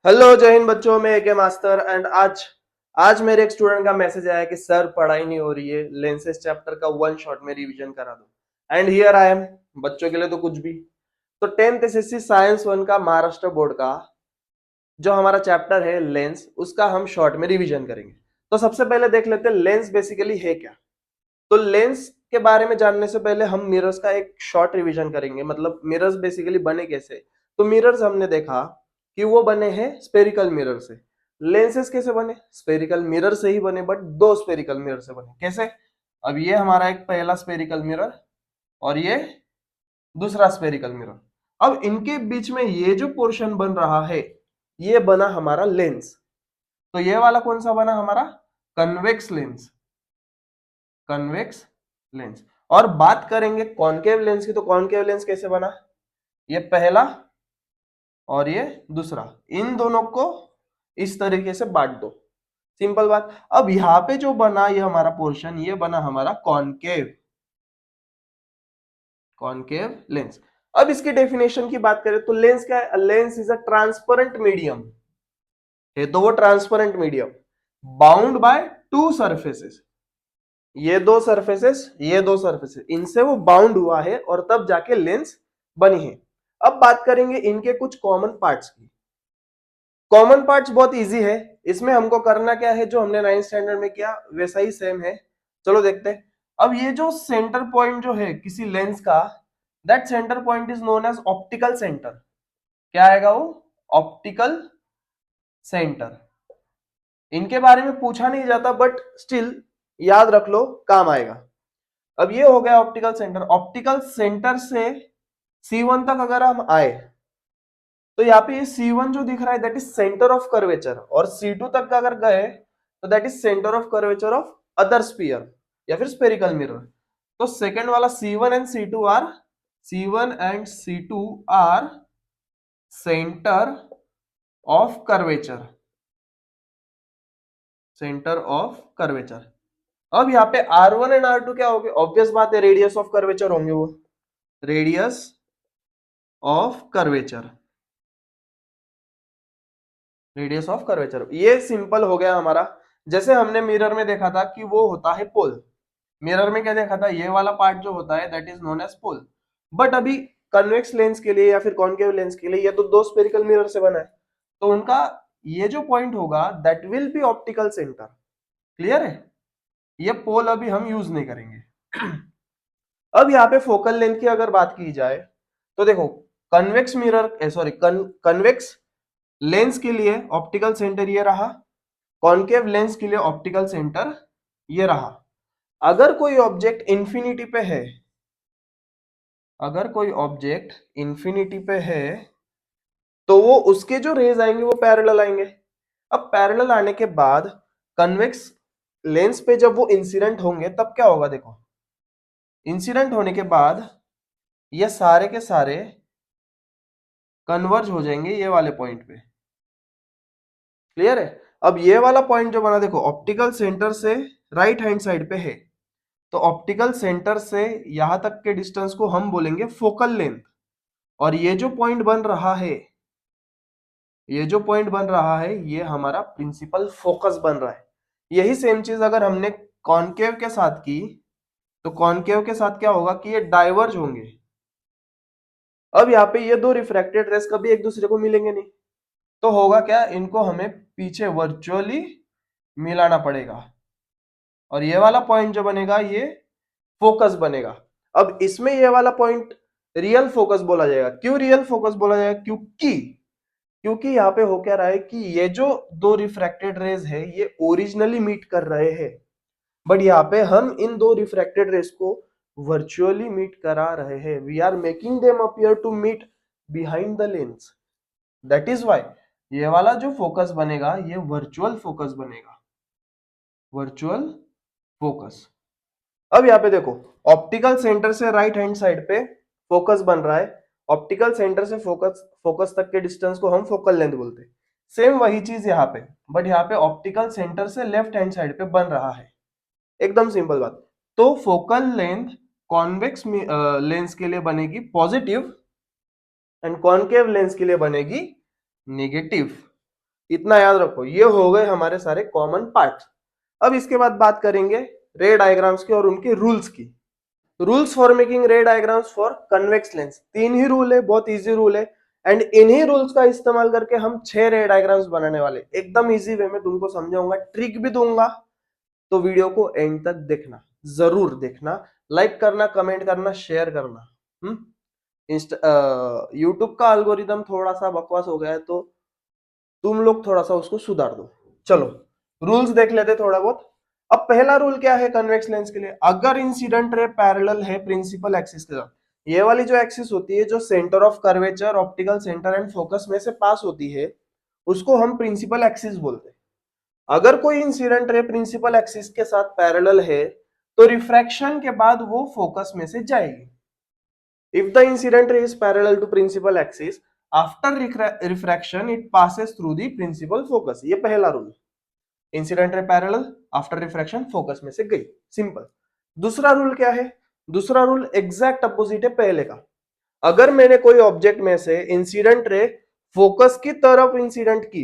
Hello जय हिंद बच्चों, मैं एके मास्टर एंड आज आज मेरे एक स्टूडेंट का मैसेज आया कि सर पढ़ाई नहीं हो रही है, लेंसेज चैप्टर का वन शॉट में रिवीजन करा दो। And here I am. बच्चों के लिए तो कुछ भी। तो 10th एसएससी साइंस वन का महाराष्ट्र बोर्ड का जो हमारा चैप्टर है लेंस, उसका हम शॉर्ट में रिवीजन करेंगे। तो सबसे पहले देख लेते हैं लेंस बेसिकली है क्या। तो लेंस के बारे में जानने से पहले हम मिरर्स का एक शॉर्ट रिवीजन करेंगे, मतलब मिरर्स बेसिकली बने कैसे। तो मिरर्स हमने देखा कि वो बने हैं स्पेरिकल मिरर से। लेंसेस कैसे बने? स्पेरिकल मिरर से ही बने, बट दो स्पेरिकल मिरर से बने। कैसे? अब ये हमारा एक पहला स्पेरिकल मिरर और ये दूसरा स्पेरिकल मिरर। अब इनके बीच में ये जो पोर्शन बन रहा है ये बना हमारा लेंस। तो ये वाला कौन सा बना हमारा? Convex lens. Convex lens. और बात करेंगे कॉनकेव लेंस की, तो कॉनकेव लेंस कैसे बना? ये पहला और ये दूसरा, इन दोनों को इस तरीके से बांट दो। सिंपल बात। अब यहां पे जो बना ये हमारा पोर्शन, ये बना हमारा कॉनकेव। Concave lens. अब इसकी डेफिनेशन की बात करें तो लेंस क्या है? Lens is a transparent medium है, तो वो transparent medium bound by two surfaces. ये दो सरफेसेस इनसे वो बाउंड हुआ है और तब जाके लेंस बनी है। अब बात करेंगे इनके कुछ कॉमन पार्ट्स की। कॉमन पार्ट्स बहुत इजी है, इसमें हमको करना क्या है, जो हमने 9th स्टैंडर्ड में किया वैसा ही सेम है। चलो देखते हैं। अब ये जो सेंटर पॉइंट जो है किसी लेंस का, that centre point is known as optical centre. क्या आएगा वो? Optical centre. इनके बारे में पूछा नहीं जाता बट स्टिल याद रख लो, काम आएगा। अब ये हो गया ऑप्टिकल सेंटर। ऑप्टिकल सेंटर से C1 तक अगर हम आए तो यहाँ पे ये C1 जो दिख रहा है that is centre of curvature, और C2 तक अगर गए तो that is centre of curvature of other sphere या फिर स्पेरिकल मिरर। तो सेकंड वाला C1 and C2 are centre of curvature. Centre of curvature. अब यहाँ पे R1 एंड R2 क्या हो गए? ऑब्वियस बात है, रेडियस ऑफ कर्वेचर होंगे वो। Radius of curvature. Radius of curvature, ये सिंपल हो गया हमारा। जैसे हमने मिरर में देखा था कि वो होता है पोल। मिरर में क्या देखा था? ये वाला पार्ट जो होता है that is known as pole. But अभी कन्वेक्स लेंस के लिए या फिर कॉनकेव लेंस के लिए ये तो दो स्पेरिकल मिरर से बना है, तो उनका ये जो पॉइंट होगा that will be optical centre. Clear है? ये पोल अभी हम यूज नहीं करेंगे। अब यहाँ पे फोकल लेंथ की अगर बात की जाए तो देखो, convex mirror sorry convex lens के लिए ऑप्टिकल सेंटर ये रहा, कॉनकेव लेंस के लिए ऑप्टिकल सेंटर ये रहा। अगर कोई ऑब्जेक्ट इंफिनिटी पे है, अगर कोई ऑब्जेक्ट इंफिनिटी पे है तो वो उसके जो रेज आएंगे वो पैरेलल आएंगे। अब पैरेलल आने के बाद कन्वेक्स लेंस पे जब वो इंसिडेंट होंगे तब क्या होगा? देखो, इंसिडेंट होने के बाद ये सारे के सारे कन्वर्ज हो जाएंगे ये वाले पॉइंट पे। क्लियर है? अब ये वाला पॉइंट जो बना, देखो ऑप्टिकल सेंटर से राइट हैंड साइड पे है, तो ऑप्टिकल सेंटर से यहां तक के डिस्टेंस को हम बोलेंगे फोकल लेंथ। और ये जो पॉइंट बन रहा है, ये जो पॉइंट बन रहा है ये हमारा प्रिंसिपल फोकस बन रहा है। यही सेम चीज अगर हमने कॉनकेव के साथ की तो कॉनकेव के साथ क्या होगा कि ये डाइवर्ज होंगे। अब यहाँ पे ये दो रिफ्रैक्टेड रेस कभी एक दूसरे को मिलेंगे नहीं, तो होगा क्या? इनको हमें पीछे वर्चुअली मिलाना पड़ेगा और ये वाला पॉइंट जो बनेगा ये फोकस बनेगा। अब इसमें ये वाला पॉइंट रियल फोकस बोला जाएगा। क्यों रियल फोकस बोला जाएगा? क्योंकि यहाँ पे हो क्या रहा है कि ये जो दो रिफ्रैक्टेड रेज है ये ओरिजिनली मीट कर रहे हैं, बट यहाँ पे हम इन दो रिफ्रैक्टेड रेज को वर्चुअली मीट करा रहे हैं। We are making them appear to meet behind the lens. That is why ये वाला जो फोकस बनेगा ये वर्चुअल फोकस बनेगा। Virtual focus. अब यहाँ पे देखो, ऑप्टिकल सेंटर से राइट हैंड साइड पे फोकस बन रहा है। ऑप्टिकल सेंटर से फोकस तक के डिस्टेंस को हम फोकल लेंथ बोलते हैं। सेम वही चीज यहाँ पे, बट यहाँ पे ऑप्टिकल सेंटर से लेफ्ट हैंड साइड पे बन रहा है। एकदम सिंपल बात। तो फोकल लेंथ कॉन्वेक्स लेंस के लिए बनेगी पॉजिटिव एंड कॉनकेव लेंस के लिए बनेगी नेगेटिव। इतना याद रखो, ये हो गए हमारे सारे कॉमन पार्ट। अब इसके बाद बात करेंगे रे डायग्राम्स की और उनके रूल्स की। रूल्स फॉर मेकिंग रे diagrams for convex lens, 3 he rule है, बहुत इजी रूल है। एंड इन्हीं रूल्स का इस्तेमाल करके हम 6 रे डायग्राम्स बनाने वाले, एकदम इजी वे में तुमको समझाऊंगा, ट्रिक भी दूंगा। तो वीडियो को एंड तक देखना, जरूर देखना, लाइक करना, कमेंट करना, शेयर करना। यूट्यूब का एल्गोरिदम थोड़ा सा बकवास हो गया है, तो तुम लोग थोड़ा सा उसको सुधार दो। चलो रूल्स देख लेते थोड़ा बहुत। अब पहला रूल क्या है कन्वेक्स लेंस के लिए, अगर इंसिडेंट रे पैरेलल है प्रिंसिपल एक्सिस के साथ, ये वाली जो एक्सिस होती है जो centre of curvature, optical centre and focus में से पास होती है, उसको हम प्रिंसिपल एक्सिस बोलते हैं। अगर कोई इंसिडेंट रे प्रिंसिपल एक्सिस के साथ पैरेलल है तो रिफ्रैक्शन के बाद वो फोकस में से जाएगी। If the incident ray is parallel to principal axis, after refraction it passes through the principal focus. ये पहला rule, incident ray parallel, after refraction focus में से गई, सिंपल। दूसरा रूल क्या है, दूसरा रूल एग्जैक्ट अपोजिट है पहले का। अगर मैंने कोई ऑब्जेक्ट में से इंसिडेंट रे फोकस की तरफ इंसिडेंट की,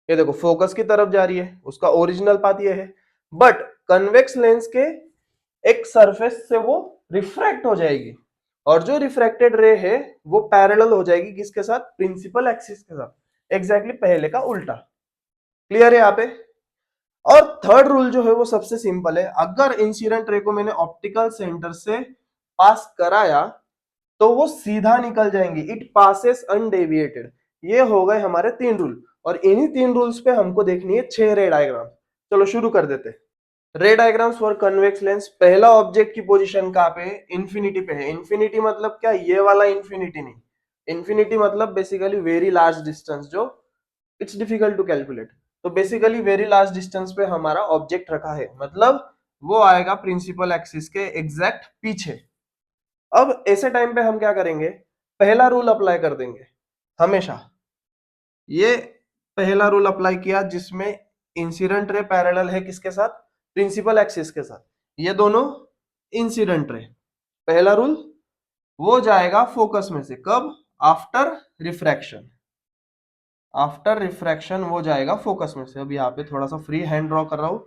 ये देखो फोकस की तरफ जा रही है, उसका ओरिजिनल पाथ ये है, बट कन्वेक्स लेंस के एक सरफेस से वो रिफ्रैक्ट हो जाएगी, और जो रिफ्रैक्टेड रे है वो पैरेलल हो जाएगी किसके साथ, प्रिंसिपल एक्सिस के साथ, एग्जैक्टली पहले का उल्टा। क्लियर है यहाँ पे। और थर्ड रूल जो है वो सबसे सिंपल है, अगर इंसिडेंट रे को मैंने ऑप्टिकल सेंटर से पास कराया तो वो सीधा निकल जाएंगे, इट पासेस अनडेविएटेड। ये हो गए हमारे 3 रूल, और इन्हीं 3 रूल्स पे हमको देखनी है 6 रे डायग्राम। चलो शुरू कर देते हैं। रे डायग्राम्स फॉर कन्वेक्स लेंस, पहला ऑब्जेक्ट की पोजीशन कहाँ पे है, इंफिनिटी पे है। इंफिनिटी मतलब क्या, ये वाला इंफिनिटी नहीं, इंफिनिटी मतलब बेसिकली वेरी लार्ज डिस्टेंस, जो इट्स डिफिकल्ट टू कैलकुलेट। तो बेसिकली वेरी लार्ज डिस्टेंस पे हमारा ऑब्जेक्ट रखा है, मतलब वो आएगा प्रिंसिपल एक्सिस के एग्जैक्ट पीछे। अब ऐसे टाइम पे हम क्या करेंगे, पहला रूल अप्लाई कर देंगे हमेशा। ये पहला रूल अप्लाई किया जिसमें इंसिडेंट रे पैरेलल है किसके साथ, प्रिंसिपल एक्सिस के साथ, ये दोनों इंसिडेंट रे। पहला रूल वो जाएगा फोकस में से, कब, आफ्टर रिफ्रैक्शन, आफ्टर रिफ्रैक्शन वो जाएगा फोकस में से। अब यहाँ पे थोड़ा सा फ्री हैंड ड्रॉ कर रहा हूं,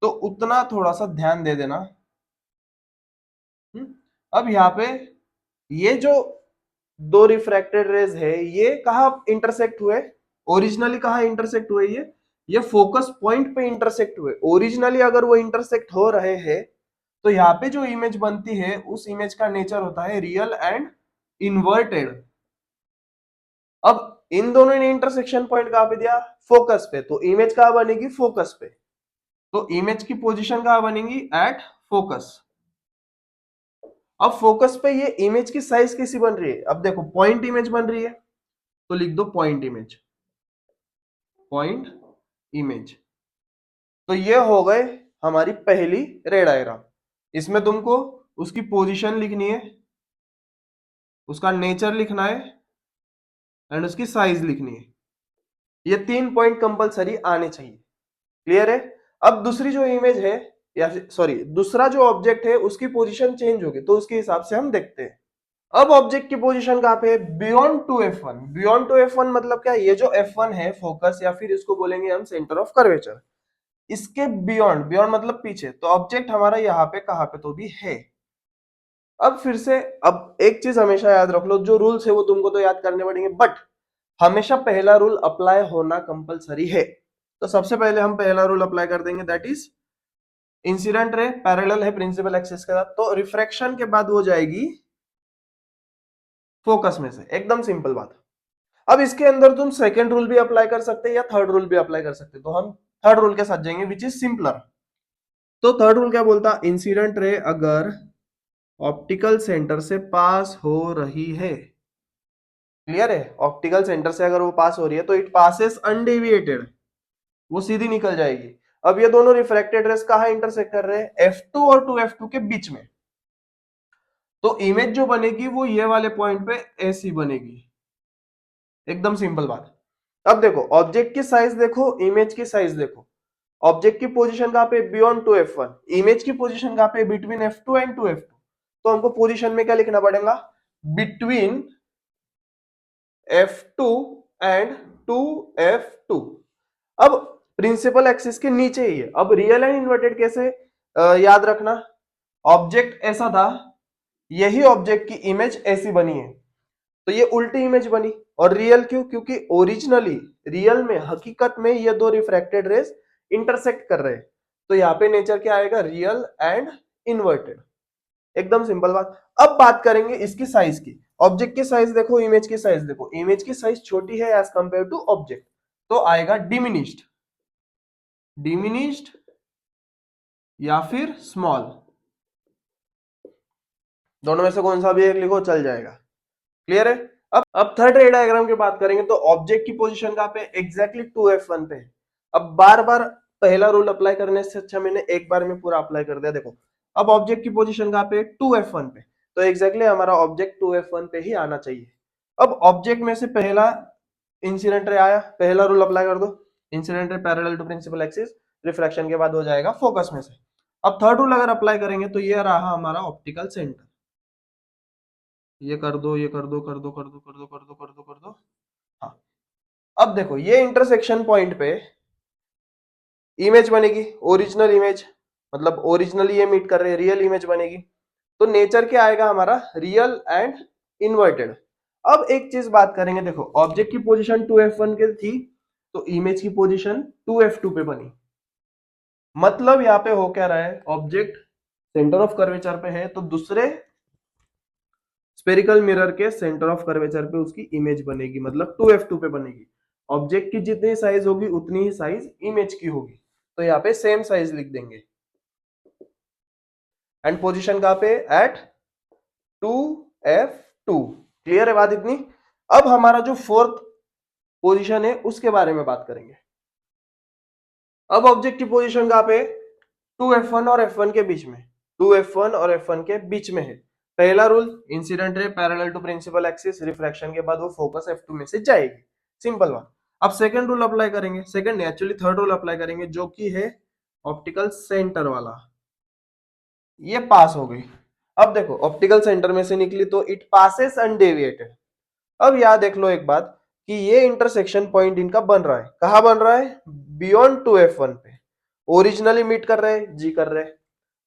तो उतना थोड़ा सा ध्यान दे देना। अब यहाँ पे ये जो दो रिफ्रैक्टेड रेज है ये कहा इंटरसेक्ट हुए, ओरिजिनली कहा इंटरसेक्ट हुए, ये फोकस पॉइंट पे इंटरसेक्ट हुए। ओरिजिनली अगर वो इंटरसेक्ट हो रहे हैं तो यहाँ पे जो इमेज बनती है उस इमेज का नेचर होता है रियल एंड इन्वर्टेड। अब इन दोनों ने इंटरसेक्शन पॉइंट कहां पे दिया, फोकस पे, तो इमेज कहां बनेगी, फोकस पे। तो इमेज की पोजीशन कहां बनेगी, एट फोकस। अब फोकस पे ये इमेज की साइज कैसी बन रही है, अब देखो पॉइंट इमेज बन रही है, तो लिख दो पॉइंट इमेज, पॉइंट इमेज। तो ये हो गए हमारी पहली रे डायग्राम। इसमें तुमको उसकी पोजीशन लिखनी है, उसका नेचर लिखना है एंड उसकी साइज लिखनी है। ये 3 पॉइंट कंपलसरी आने चाहिए। क्लियर है। अब दूसरी जो इमेज है, या सॉरी दूसरा जो ऑब्जेक्ट है उसकी पोजीशन चेंज होगी, तो उसके हिसाब से हम देखते हैं। अब ऑब्जेक्ट की पोजीशन कहां पे है, beyond to F1। Beyond to F1 मतलब क्या, ये जो F1 है फोकस, या फिर इसको बोलेंगे हम सेंटर ऑफ कर्वेचर, इसके बियॉन्ड, बियॉन्ड मतलब पीछे, तो ऑब्जेक्ट हमारा यहाँ पे कहां पे तो भी है। अब फिर से, अब एक चीज हमेशा याद रख लो, जो रूल्स है वो तुमको तो याद करने पड़ेंगे, बट हमेशा पहला रूल अप्लाई होना कंपलसरी है। तो सबसे पहले हम पहला रूल अप्लाई कर देंगे, that is incident ray parallel है प्रिंसिपल एक्सिस के साथ, तो रिफ्रैक्शन के बाद वो जाएगी फोकस में से, एकदम सिंपल बात। अब इसके अंदर तुम सेकंड रूल भी अप्लाई कर सकते हैं या थर्ड रूल भी अप्लाई कर सकते हैं, तो हम थर्ड रूल के साथ जाएंगे विच इज सिंपलर। तो थर्ड रूल क्या बोलता, इंसिडेंट रे अगर ऑप्टिकल सेंटर से पास हो रही है, क्लियर है, ऑप्टिकल सेंटर से अगर वो पास हो रही है तो इट पासेस अनडेविएटेड, वो सीधी निकल जाएगी। अब ये दोनों रिफ्रैक्टेड रेस कहां इंटरसेक्ट कर रहे हैं, F2 और 2F2 के बीच में, तो इमेज जो बनेगी वो ये वाले पॉइंट पे ऐसी बनेगी, एकदम सिंपल बात। अब देखो ऑब्जेक्ट की साइज देखो, इमेज की साइज देखो, ऑब्जेक्ट की पोजीशन कहां पे, बियॉन्ड टू F1, इमेज की पोजीशन कहां पे, बिटवीन F2 एंड 2F2। तो हमको पोजीशन में क्या लिखना पड़ेगा, बिटवीन F2 एंड 2f2। अब प्रिंसिपल एक्सिस के नीचे ही है। अब रियल एंड इन्वर्टेड कैसे याद रखना, ऑब्जेक्ट ऐसा था, यही ऑब्जेक्ट की इमेज ऐसी बनी है, तो ये उल्टी इमेज बनी। और रियल क्यों? क्योंकि ओरिजिनली रियल में, हकीकत में ये दो रिफ्रैक्टेड रेस इंटरसेक्ट कर रहे हैं, तो यहाँ पे नेचर क्या आएगा? Real and inverted. एकदम सिंपल बात। अब बात करेंगे इसकी साइज की। ऑब्जेक्ट की साइज देखो, इमेज की साइज देखो। इमेज की साइज छोटी है एज कंपेयर टू ऑब्जेक्ट, तो आएगा डिमिनिश्ड, डिमिनिश्ड या फिर स्मॉल, दोनों में से कौन सा भी एक लिखो चल जाएगा। क्लियर है? अब थर्ड रे डायग्राम की बात करेंगे तो ऑब्जेक्ट की पोजीशन कहां पे? एग्जैक्टली 2f1 पे है। अब बार बार पहला रूल अप्लाई करने से अच्छा मैंने एक बार में पूरा अप्लाई कर दिया। देखो अब ऑब्जेक्ट की पोजीशन कहां पे? 2f1 पे, तो एग्जैक्टली हमारा ऑब्जेक्ट 2f1 पे ही आना चाहिए। अब ऑब्जेक्ट में से पहला इंसिडेंट रे आया, पहला रूल अप्लाई कर दो, incident ray parallel to principal axis, refraction के बाद हो जाएगा फोकस में से। अब थर्ड रूल अगर अप्लाई करेंगे तो ये रहा हमारा ऑप्टिकल सेंटर। ये कर दो, ये कर दो, कर दो, कर दो, कर दो, कर दो, कर दो, कर दो। हाँ, अब देखो ये इंटरसेक्शन पॉइंट पे इमेज बनेगी, ओरिजिनल इमेज, मतलब ओरिजिनली ये मीट कर रहे हैं, रियल इमेज बनेगी। तो नेचर क्या आएगा हमारा? Real and inverted. अब एक चीज बात करेंगे, देखो ऑब्जेक्ट की पोजीशन 2f1 के थी, तो इमेज की पोजीशन 2f2 पे बनी। मतलब यहाँ पे हो क्या रहा है? ऑब्जेक्ट सेंटर ऑफ कर्वेचर पे है, तो दूसरे स्पेरिकल मिरर के सेंटर ऑफ कर्वेचर पे उसकी इमेज बनेगी, मतलब 2f2 पे बनेगी। ऑब्जेक्ट की जितनी साइज होगी उतनी ही साइज इमेज की होगी, तो यहाँ पे सेम साइज लिख देंगे। एंड पोजीशन कहां पे? Eight 2f2। क्लियर है बात इतनी? अब हमारा जो फोर्थ पोजीशन है उसके बारे में बात करेंगे। अब ऑब्जेक्ट की पोजीशन कहां पे? 2f1 और f1 के बीच में, 2f1 और f1 के बीच में है। पहला rule, incident ray parallel to principal axis, refraction के बाद वो फोकस f2 में से जाएगी, सिंपल वन। अब सेकंड रूल अप्लाई करेंगे, second actually third rule apply करेंगे, जो कि है ऑप्टिकल सेंटर वाला। ये पास हो गई। अब देखो ऑप्टिकल सेंटर में से निकली तो इट पासेस अनडेविएटेड। अब यहां देख लो एक बात कि ये इंटरसेक्शन पॉइंट इनका बन रहा है, कहां बन रहा है? बियॉन्ड 2f1 पे। ओरिजिनली मीट कर रहे हैं, जी कर रहे हैं,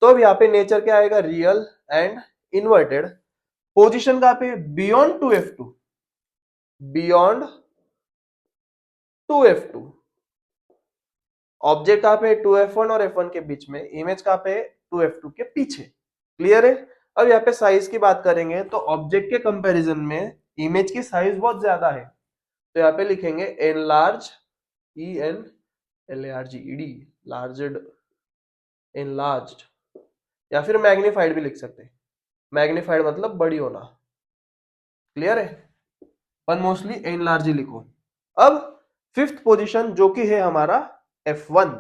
तो अब यहाँ पे नेचर क्या आएगा? Real and inverted. पोजीशन कहां पे? Beyond 2f2, beyond 2f2। Object कहां पे? 2f1 और f1 के बीच में, इमेज कहां पे? 2f2 के पीछे। क्लियर है? अब यहाँ पे साइज की बात करेंगे तो ऑब्जेक्ट के कंपैरिजन में इमेज की साइज बहुत ज्यादा है, तो यहाँ पे लिखेंगे एनलार्ज, ENLARGED, लार्जेड, एनलार्ज्ड, या फिर मैग्नीफाइड भी लिख सकते हैं। मैग्नीफाइड मतलब बड़ी होना। क्लियर है? पर मोस्टली एनलार्ज ही लिखो। अब फिफ्थ पोजीशन जो कि है हमारा f1,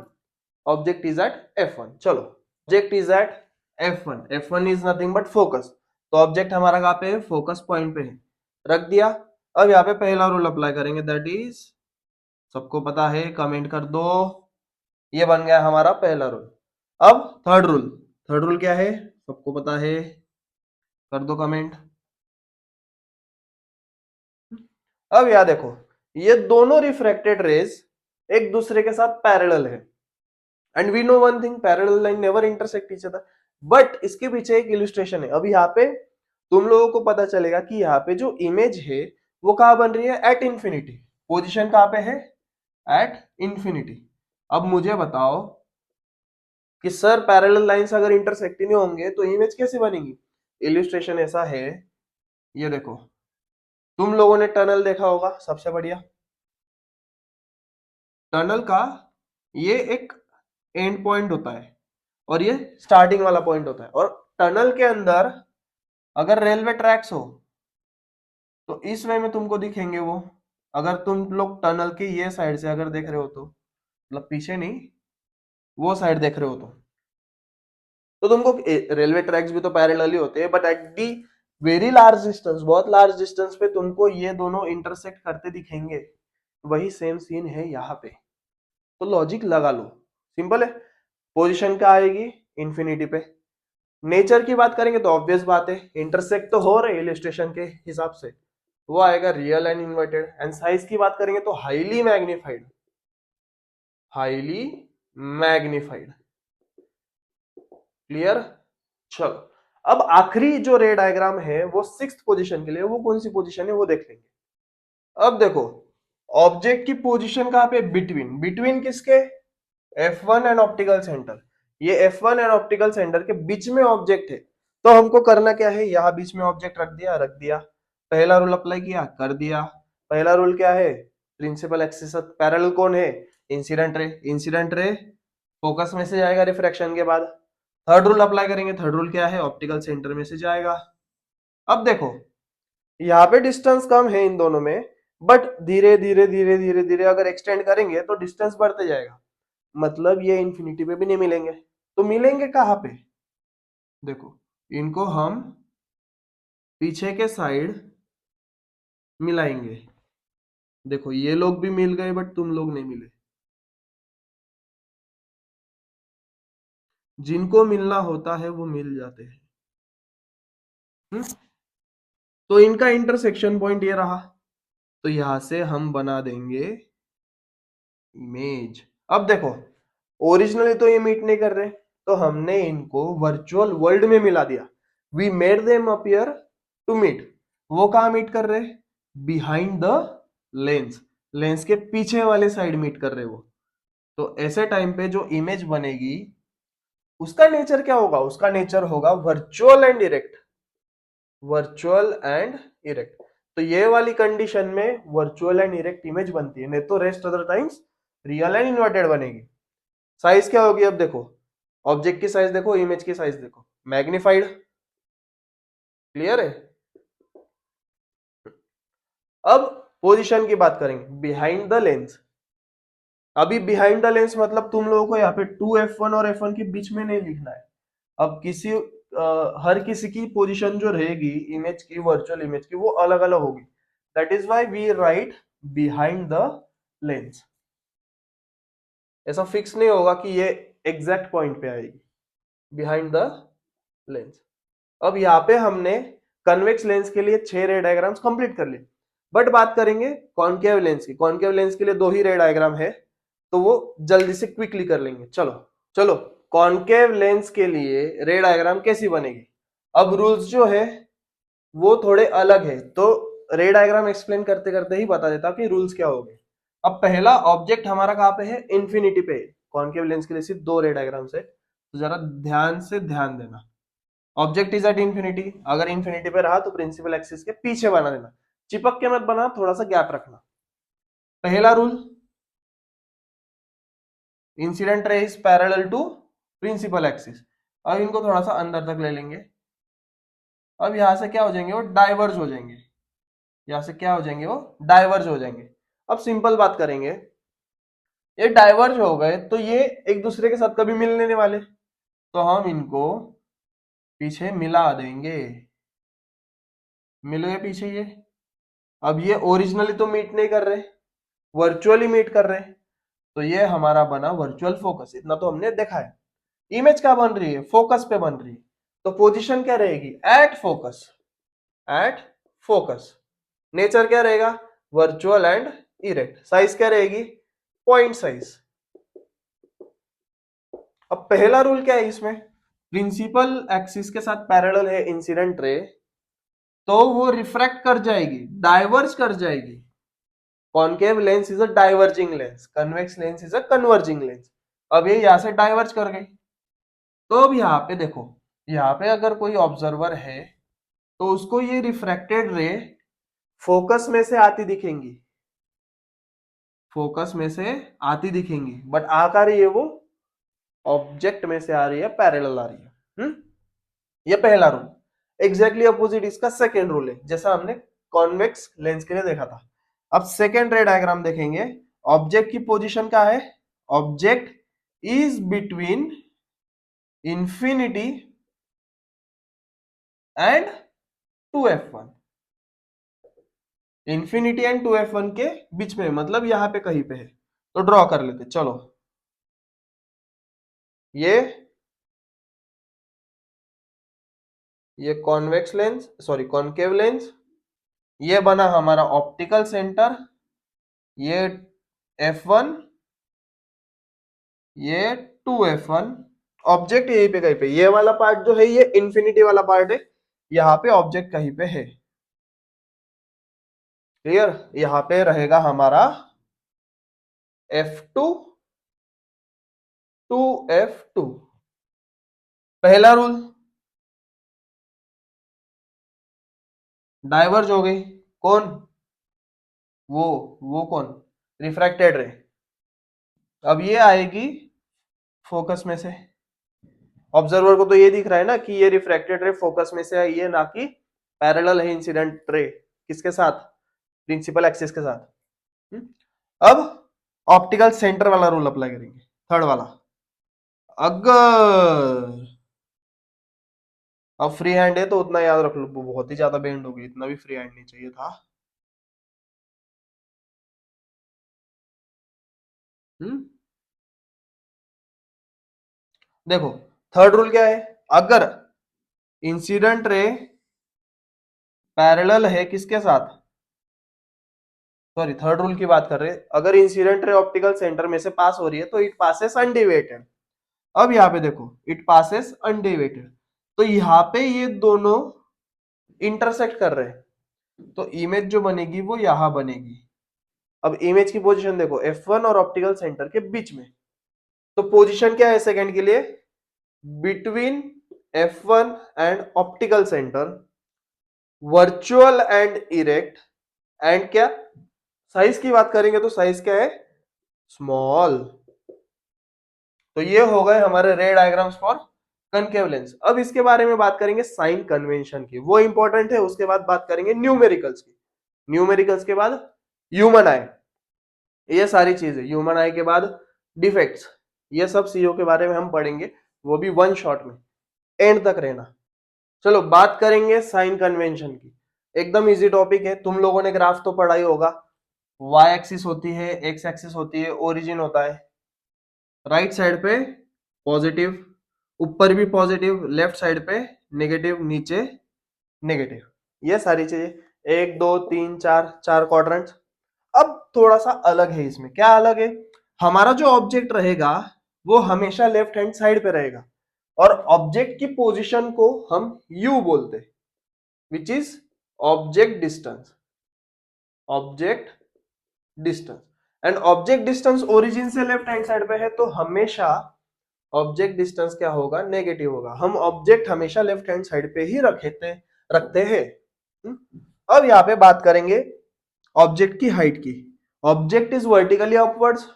object is at f1। चलो object is at f1, f1 is nothing but focus, तो ऑब्जेक्ट हमारा कहां पे है? फोकस पॉइंट पे है, रख दिया। अब यहाँ पे पहला रूल अप्लाई करेंगे, दैट इज, सबको पता है, कमेंट कर दो। ये बन गया हमारा पहला रूल। अब थर्ड रूल, थर्ड रूल क्या है? सबको पता है, कर दो कमेंट। अब यह देखो, ये दोनों रिफ्रैक्टेड रेज एक दूसरे के साथ पैरेलल है, and we know one thing, parallel line never intersect each other. But इसके पीछे एक इलस्ट्रेशन है। अभी यहाँ पे तुम लोगों को पता चलेगा कि यहाँ पे जो इमेज है वो कहां बन रही है? At infinity. पोजीशन कहां पे है? At infinity. अब मुझे बताओ कि सर पैरेलल लाइंस अगर इंटरसेक्ट ही नहीं होंगे तो इमेज कैसे बनेगी? इलस्ट्रेशन ऐसा है, ये देखो, तुम लोगों ने टनल देखा होगा, सबसे बढ़िया। टनल का ये एक एंड पॉइंट होता है और ये स्टार्टिंग वाला पॉइंट होता है, और टनल के अंदर अगर रेलवे ट्रैक्स हो तो इस वे में तुमको दिखेंगे वो। अगर तुम लोग टनल के ये साइड से अगर देख रहे हो तो, मतलब पीछे नहीं, वो साइड देख रहे हो तो तुमको रेलवे ट्रैक्स भी तो पैरेलल ही होते हैं, but at the very large distance, बहुत लार्ज डिस्टेंस पे तुमको ये दोनों इंटरसेक्ट करते दिखेंगे। वही सेम सीन है यहाँ पे, तो लॉजिक लगा लो, सिंपल है। पोजीशन क्या आएगी? इंफिनिटी पे। नेचर की बात करेंगे तो ऑब्वियस बात है, इंटरसेक्ट तो हो रहे इलस्ट्रेशन के हिसाब से, वो आएगा real and inverted. And size की बात करेंगे तो highly magnified, highly magnified. Clear? चलो, अब आखिरी जो रे डायग्राम है वो सिक्स्थ पोजीशन के लिए, वो कौन सी पोजीशन है वो देख लेंगे। अब देखो, ऑब्जेक्ट की पोजीशन कहां पे? बिटवीन, बिटवीन किसके? F1 and optical centre. ये F1 एंड ऑप्टिकल सेंटर के बीच में ऑब्जेक्ट है, तो हमको करना क्या है? यहां बीच में ऑब्जेक्ट रख दिया, रख दिया। पहला रूल अप्लाई किया, कर दिया। पहला रूल क्या है? प्रिंसिपल एक्सिस पैरेलल कौन है? Incident ray. Incident ray focus में से जाएगा रिफ्रैक्शन के बाद। थर्ड रूल अप्लाई करेंगे। थर्ड रूल क्या है? ऑप्टिकल सेंटर में से जाएगा। अब देखो, यहाँ पे डिस्टेंस कम है इन दोनों में, बट धीरे धीरे धीरे धीरे धीरे अगर एक्सटेंड करेंगे तो डिस्टेंस बढ़ते जाएगा। मतलब ये इंफिनिटी पे भी नहीं मिलेंगे, तो मिलेंगे कहाँ पे? देखो, इनको हम पीछे के साइड मिलाएंगे। देखो, ये लोग भी मिल गए बट तुम लोग नहीं मिले। जिनको मिलना होता है वो मिल जाते हैं। तो इनका इंटरसेक्शन पॉइंट ये रहा, तो यहां से हम बना देंगे इमेज। अब देखो, ओरिजिनली तो ये मीट नहीं कर रहे, तो हमने इनको वर्चुअल वर्ल्ड में मिला दिया। We made them appear to meet. वो कहां मीट कर रहे? बिहाइंड द लेंस, लेंस के पीछे वाले साइड मीट कर रहे वो। तो ऐसे टाइम पे जो इमेज बनेगी उसका नेचर क्या होगा? उसका नेचर होगा virtual and direct, virtual and erect. तो ये वाली कंडीशन में वर्चुअल एंड इरेक्ट इमेज बनती है, नहीं तो rest other times real and inverted बनेगी। साइज क्या होगी? अब देखो, ऑब्जेक्ट की साइज देखो, इमेज की साइज देखो, मैग्नीफाइड। क्लियर है? अब पोजीशन की बात करेंगे, बिहाइंड द लेंस। अभी बिहाइंड द लेंस मतलब तुम लोगों को यहाँ पे 2F1 और F1 के बीच में नहीं लिखना है। अब हर किसी की पोजीशन जो रहेगी इमेज की, वर्चुअल इमेज की, वो अलग अलग होगी। That is why we write behind the lens. ऐसा फिक्स नहीं होगा कि ये एग्जैक्ट पॉइंट पे आएगी, बिहाइंड द लेंस। अब यहाँ पे हमने कन्वेक्स लेंस के लिए 6 रे डायग्राम्स कंप्लीट कर लिए, बट बात करेंगे कॉनकेव लेंस की। कॉनकेव लेंस के लिए 2 ही रे डायग्राम है, तो वो जल्दी से क्विकली कर लेंगे। चलो चलो, कॉनकेव लेंस के लिए रे डायग्राम कैसी बनेगी? अब रूल्स जो है वो थोड़े अलग है, तो रे डायग्राम एक्सप्लेन करते करते ही बता देता कि रूल्स क्या हो गए। अब पहला ऑब्जेक्ट हमारा कहाँ पे है? इंफिनिटी पे। कॉनकेव लेंस के लिए सिर्फ 2 रे डायग्राम्स है, तो जरा ध्यान से ध्यान देना। ऑब्जेक्ट इज एट इंफिनिटी, अगर इंफिनिटी पे रहा तो प्रिंसिपल एक्सिस के पीछे बना देना, चिपक के मत बना, थोड़ा सा गैप रखना। पहला rule, incident ray is parallel to principal axis. अब इनको थोड़ा सा अंदर तक ले लेंगे। अब यहां से क्या हो जाएंगे? वो डाइवर्ज हो जाएंगे। यहां से क्या हो जाएंगे? वो डाइवर्ज हो जाएंगे। अब सिंपल बात करेंगे, ये डाइवर्ज हो गए तो ये एक दूसरे के साथ कभी मिलने नहीं वाले, तो हम इनको पीछे मिला देंगे। मिल गए पीछे ये। अब ये ओरिजिनली तो मीट नहीं कर रहे, वर्चुअली मीट कर रहे हैं, तो ये हमारा बना वर्चुअल फोकस। इतना तो हमने देखा है। इमेज क्या बन रही है? फोकस पे बन रही है, तो पोजीशन क्या रहेगी? At focus, at focus. Nature क्या रहेगा? Virtual and erect. साइज क्या रहेगी? Point size. अब पहला रूल क्या है इसमें? प्रिंसिपल एक्सिस के साथ पैरेलल है इंसिडेंट रे, तो वो रिफ्रैक्ट कर जाएगी, डाइवर्ज कर जाएगी। Concave lens is a diverging lens, convex lens is a converging lens. अब ये यहां से डाइवर्ज कर गई, तो अब यहाँ पे देखो, यहाँ पे अगर कोई ऑब्जर्वर है तो उसको ये रिफ्रैक्टेड रे फोकस में से आती दिखेंगी, फोकस में से आती दिखेंगी, बट आ का रही है वो ऑब्जेक्ट में से आ रही है, पैरेलल आ रही है। ये पहला रूल। एग्जैक्टली अपोजिट इसका सेकेंड रूल है, जैसा हमने कॉन्वेक्स लेंस के लिए देखा था। अब सेकेंड रे डायग्राम देखेंगे। ऑब्जेक्ट की पोजीशन क्या है? Object is between infinity and 2F1। Infinity and 2F1 के बीच में, मतलब यहां पे कहीं पे है, तो ड्रॉ कर लेते। चलो, ये convex lens, sorry concave lens, ये बना हमारा ऑप्टिकल सेंटर, ये F1, ये 2F1। ऑब्जेक्ट यहीं पे कहीं पे, ये वाला पार्ट जो है ये इंफिनिटी वाला पार्ट है, यहाँ पे ऑब्जेक्ट कहीं पे है। क्लियर? यहाँ पे रहेगा हमारा F2 2F2। पहला रूल डाइवर्ज हो गई, कौन? वो कौन? रिफ्रैक्टेड रे। अब ये आएगी फोकस में से। ऑब्जर्वर को तो ये दिख रहा है ना कि ये रिफ्रैक्टेड रे फोकस में से आई है, ना कि पैरेलल है इंसिडेंट रे किसके साथ? प्रिंसिपल एक्सिस के साथ। अब ऑप्टिकल सेंटर वाला रूल अप्लाई करेंगे, थर्ड वाला। अगर अब फ्री हैंड है तो उतना याद रख लो, बहुत ही ज्यादा बेंड हो गई, इतना भी फ्री हैंड नहीं चाहिए था। हम्म देखो, थर्ड रूल क्या है? अगर इंसिडेंट रे पैरेलल है किसके साथ? सॉरी, थर्ड रूल की बात कर रहे हैं। अगर इंसिडेंट रे ऑप्टिकल सेंटर में से पास हो रही है तो इट पासेस अनडिवेटेड। अब यहाँ पे देखो, इट पासेस अनडिवेटेड, तो यहाँ पे ये दोनों इंटरसेक्ट कर रहे हैं, तो इमेज जो बनेगी वो यहां बनेगी। अब इमेज की पोजीशन देखो, F1 और ऑप्टिकल सेंटर के बीच में, तो पोजीशन क्या है सेकंड के लिए? Between F1 and optical centre, virtual and erect, and क्या साइज की बात करेंगे तो साइज क्या है? स्मॉल। तो ये हो गए हमारे रे डायग्राम्स फॉर कनकेव लेंस। अब इसके बारे में बात करेंगे साइन कन्वेंशन की, वो इंपॉर्टेंट है। उसके बाद बात करेंगे न्यूमेरिकल्स की, न्यूमेरिकल्स के बाद ह्यूमन आई, ये सारी चीजें ह्यूमन आई के बाद डिफेक्ट्स, ये सब सीओ के बारे में हम पढ़ेंगे, वो भी वन शॉट में। एंड तक रहना। चलो बात करेंगे साइन कन्वेंशन की। एकदम इजी टॉपिक है, तुम लोगों ने ग्राफ तो पढ़ा ही होगा। वाई एक्सिस होती है, एक्स एक्सिस होती है, ओरिजिन होता है। राइट साइड पे पॉजिटिव, ऊपर भी पॉजिटिव, लेफ्ट साइड पे नेगेटिव, नीचे नेगेटिव, ये सारी चीजें। एक दो तीन चार, चार क्वाड्रेंट। अब थोड़ा सा अलग है इसमें, क्या अलग है? हमारा जो ऑब्जेक्ट रहेगा वो हमेशा लेफ्ट हैंड साइड पे रहेगा, और ऑब्जेक्ट की पोजीशन को हम यू बोलते हैं, which is object distance. Object distance, and object distance origin से लेफ्ट हैंड साइड पे है, तो हमेशा ऑब्जेक्ट डिस्टेंस क्या होगा? नेगेटिव होगा। हम ऑब्जेक्ट हमेशा लेफ्ट हैंड साइड पे ही रखते हैं। अब यहाँ पे बात करेंगे ऑब्जेक्ट की हाइट की। ऑब्जेक्ट इज वर्टिकली अपवर्ड्स,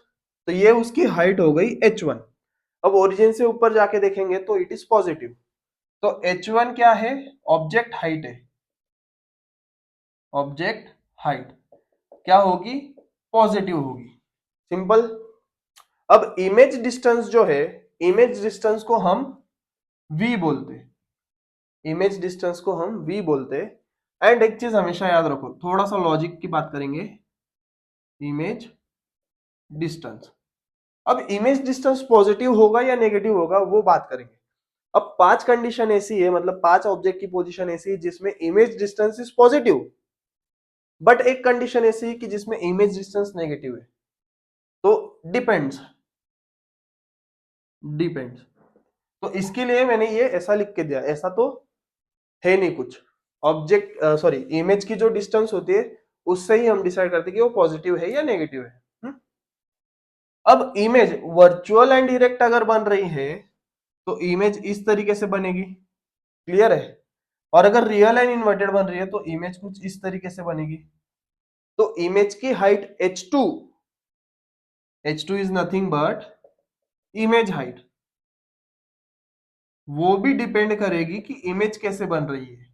तो ये उसकी हाइट हो गई h1। अब ओरिजिन से ऊपर जाके देखेंगे तो इट इज पॉजिटिव, तो h1 क्या है? ऑब्जेक्ट हाइट है। ऑब्जेक्ट हाइट क्या होगी? पॉजिटिव होगी। सिंपल। अब इमेज डिस्टेंस जो है, इमेज डिस्टेंस को हम v बोलते, इमेज डिस्टेंस को हम v बोलते। एंड एक चीज हमेशा याद रखो, थोड़ा सा लॉजिक की बात करेंगे। इमेज डिस्टेंस, अब इमेज डिस्टेंस पॉजिटिव होगा या नेगेटिव होगा वो बात करेंगे। अब पांच कंडीशन ऐसी है, मतलब पांच ऑब्जेक्ट की पोजीशन ऐसी है जिसमें image distance is positive, but एक कंडीशन ऐसी है कि जिसमें इमेज डिस्टेंस नेगेटिव है। तो डिपेंड्स, डिपेंड्स। तो इसके लिए मैंने ये ऐसा लिख के दिया, ऐसा तो है नहीं कुछ। ऑब्जेक्ट सॉरी, इमेज की जो डिस्टेंस होती है उससे ही हम डिसाइड करते हैं कि वो पॉजिटिव है या नेगेटिव है। अब इमेज वर्चुअल एंड डायरेक्ट अगर बन रही है तो इमेज इस तरीके से बनेगी। क्लियर है? और अगर रियल एंड इन्वर्टेड बन रही है तो इमेज कुछ इस तरीके से बनेगी। तो इमेज की height h2, h2 is nothing but image height, वो भी डिपेंड करेगी कि इमेज कैसे बन रही है।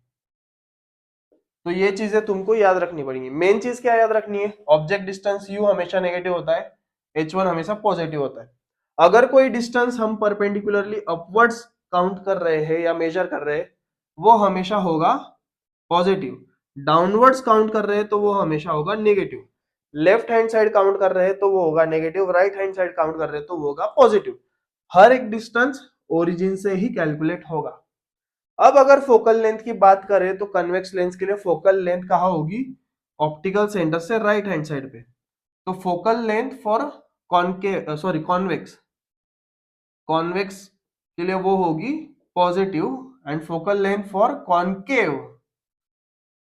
तो ये चीजें तुमको याद रखनी पड़ेंगी। मेन चीज क्या याद रखनी है? ऑब्जेक्ट डिस्टेंस u हमेशा नेगेटिव होता है, h1 हमेशा पॉजिटिव होता है। अगर कोई डिस्टेंस हम परपेंडिकुलरली अपवर्ड्स काउंट कर रहे हैं या मेजर कर रहे हैं, वो हमेशा होगा पॉजिटिव। डाउनवर्ड्स काउंट कर रहे हैं तो वो हमेशा होगा negative. Left hand side count कर रहे हैं तो वो होगा negative, right hand side count कर रहे हैं तो वो होगा पॉजिटिव। हर एक डिस्टेंस ओरिजिन से ही कैलकुलेट होगा। अब अगर फोकल लेंथ की बात करें तो कन्वेक्स लेंस के लिए फोकल लेंथ कहाँ होगी? ऑप्टिकल सेंटर से राइट हैंड साइड पे, तो focal length for convex convex के लिए वो होगी positive, and focal length for concave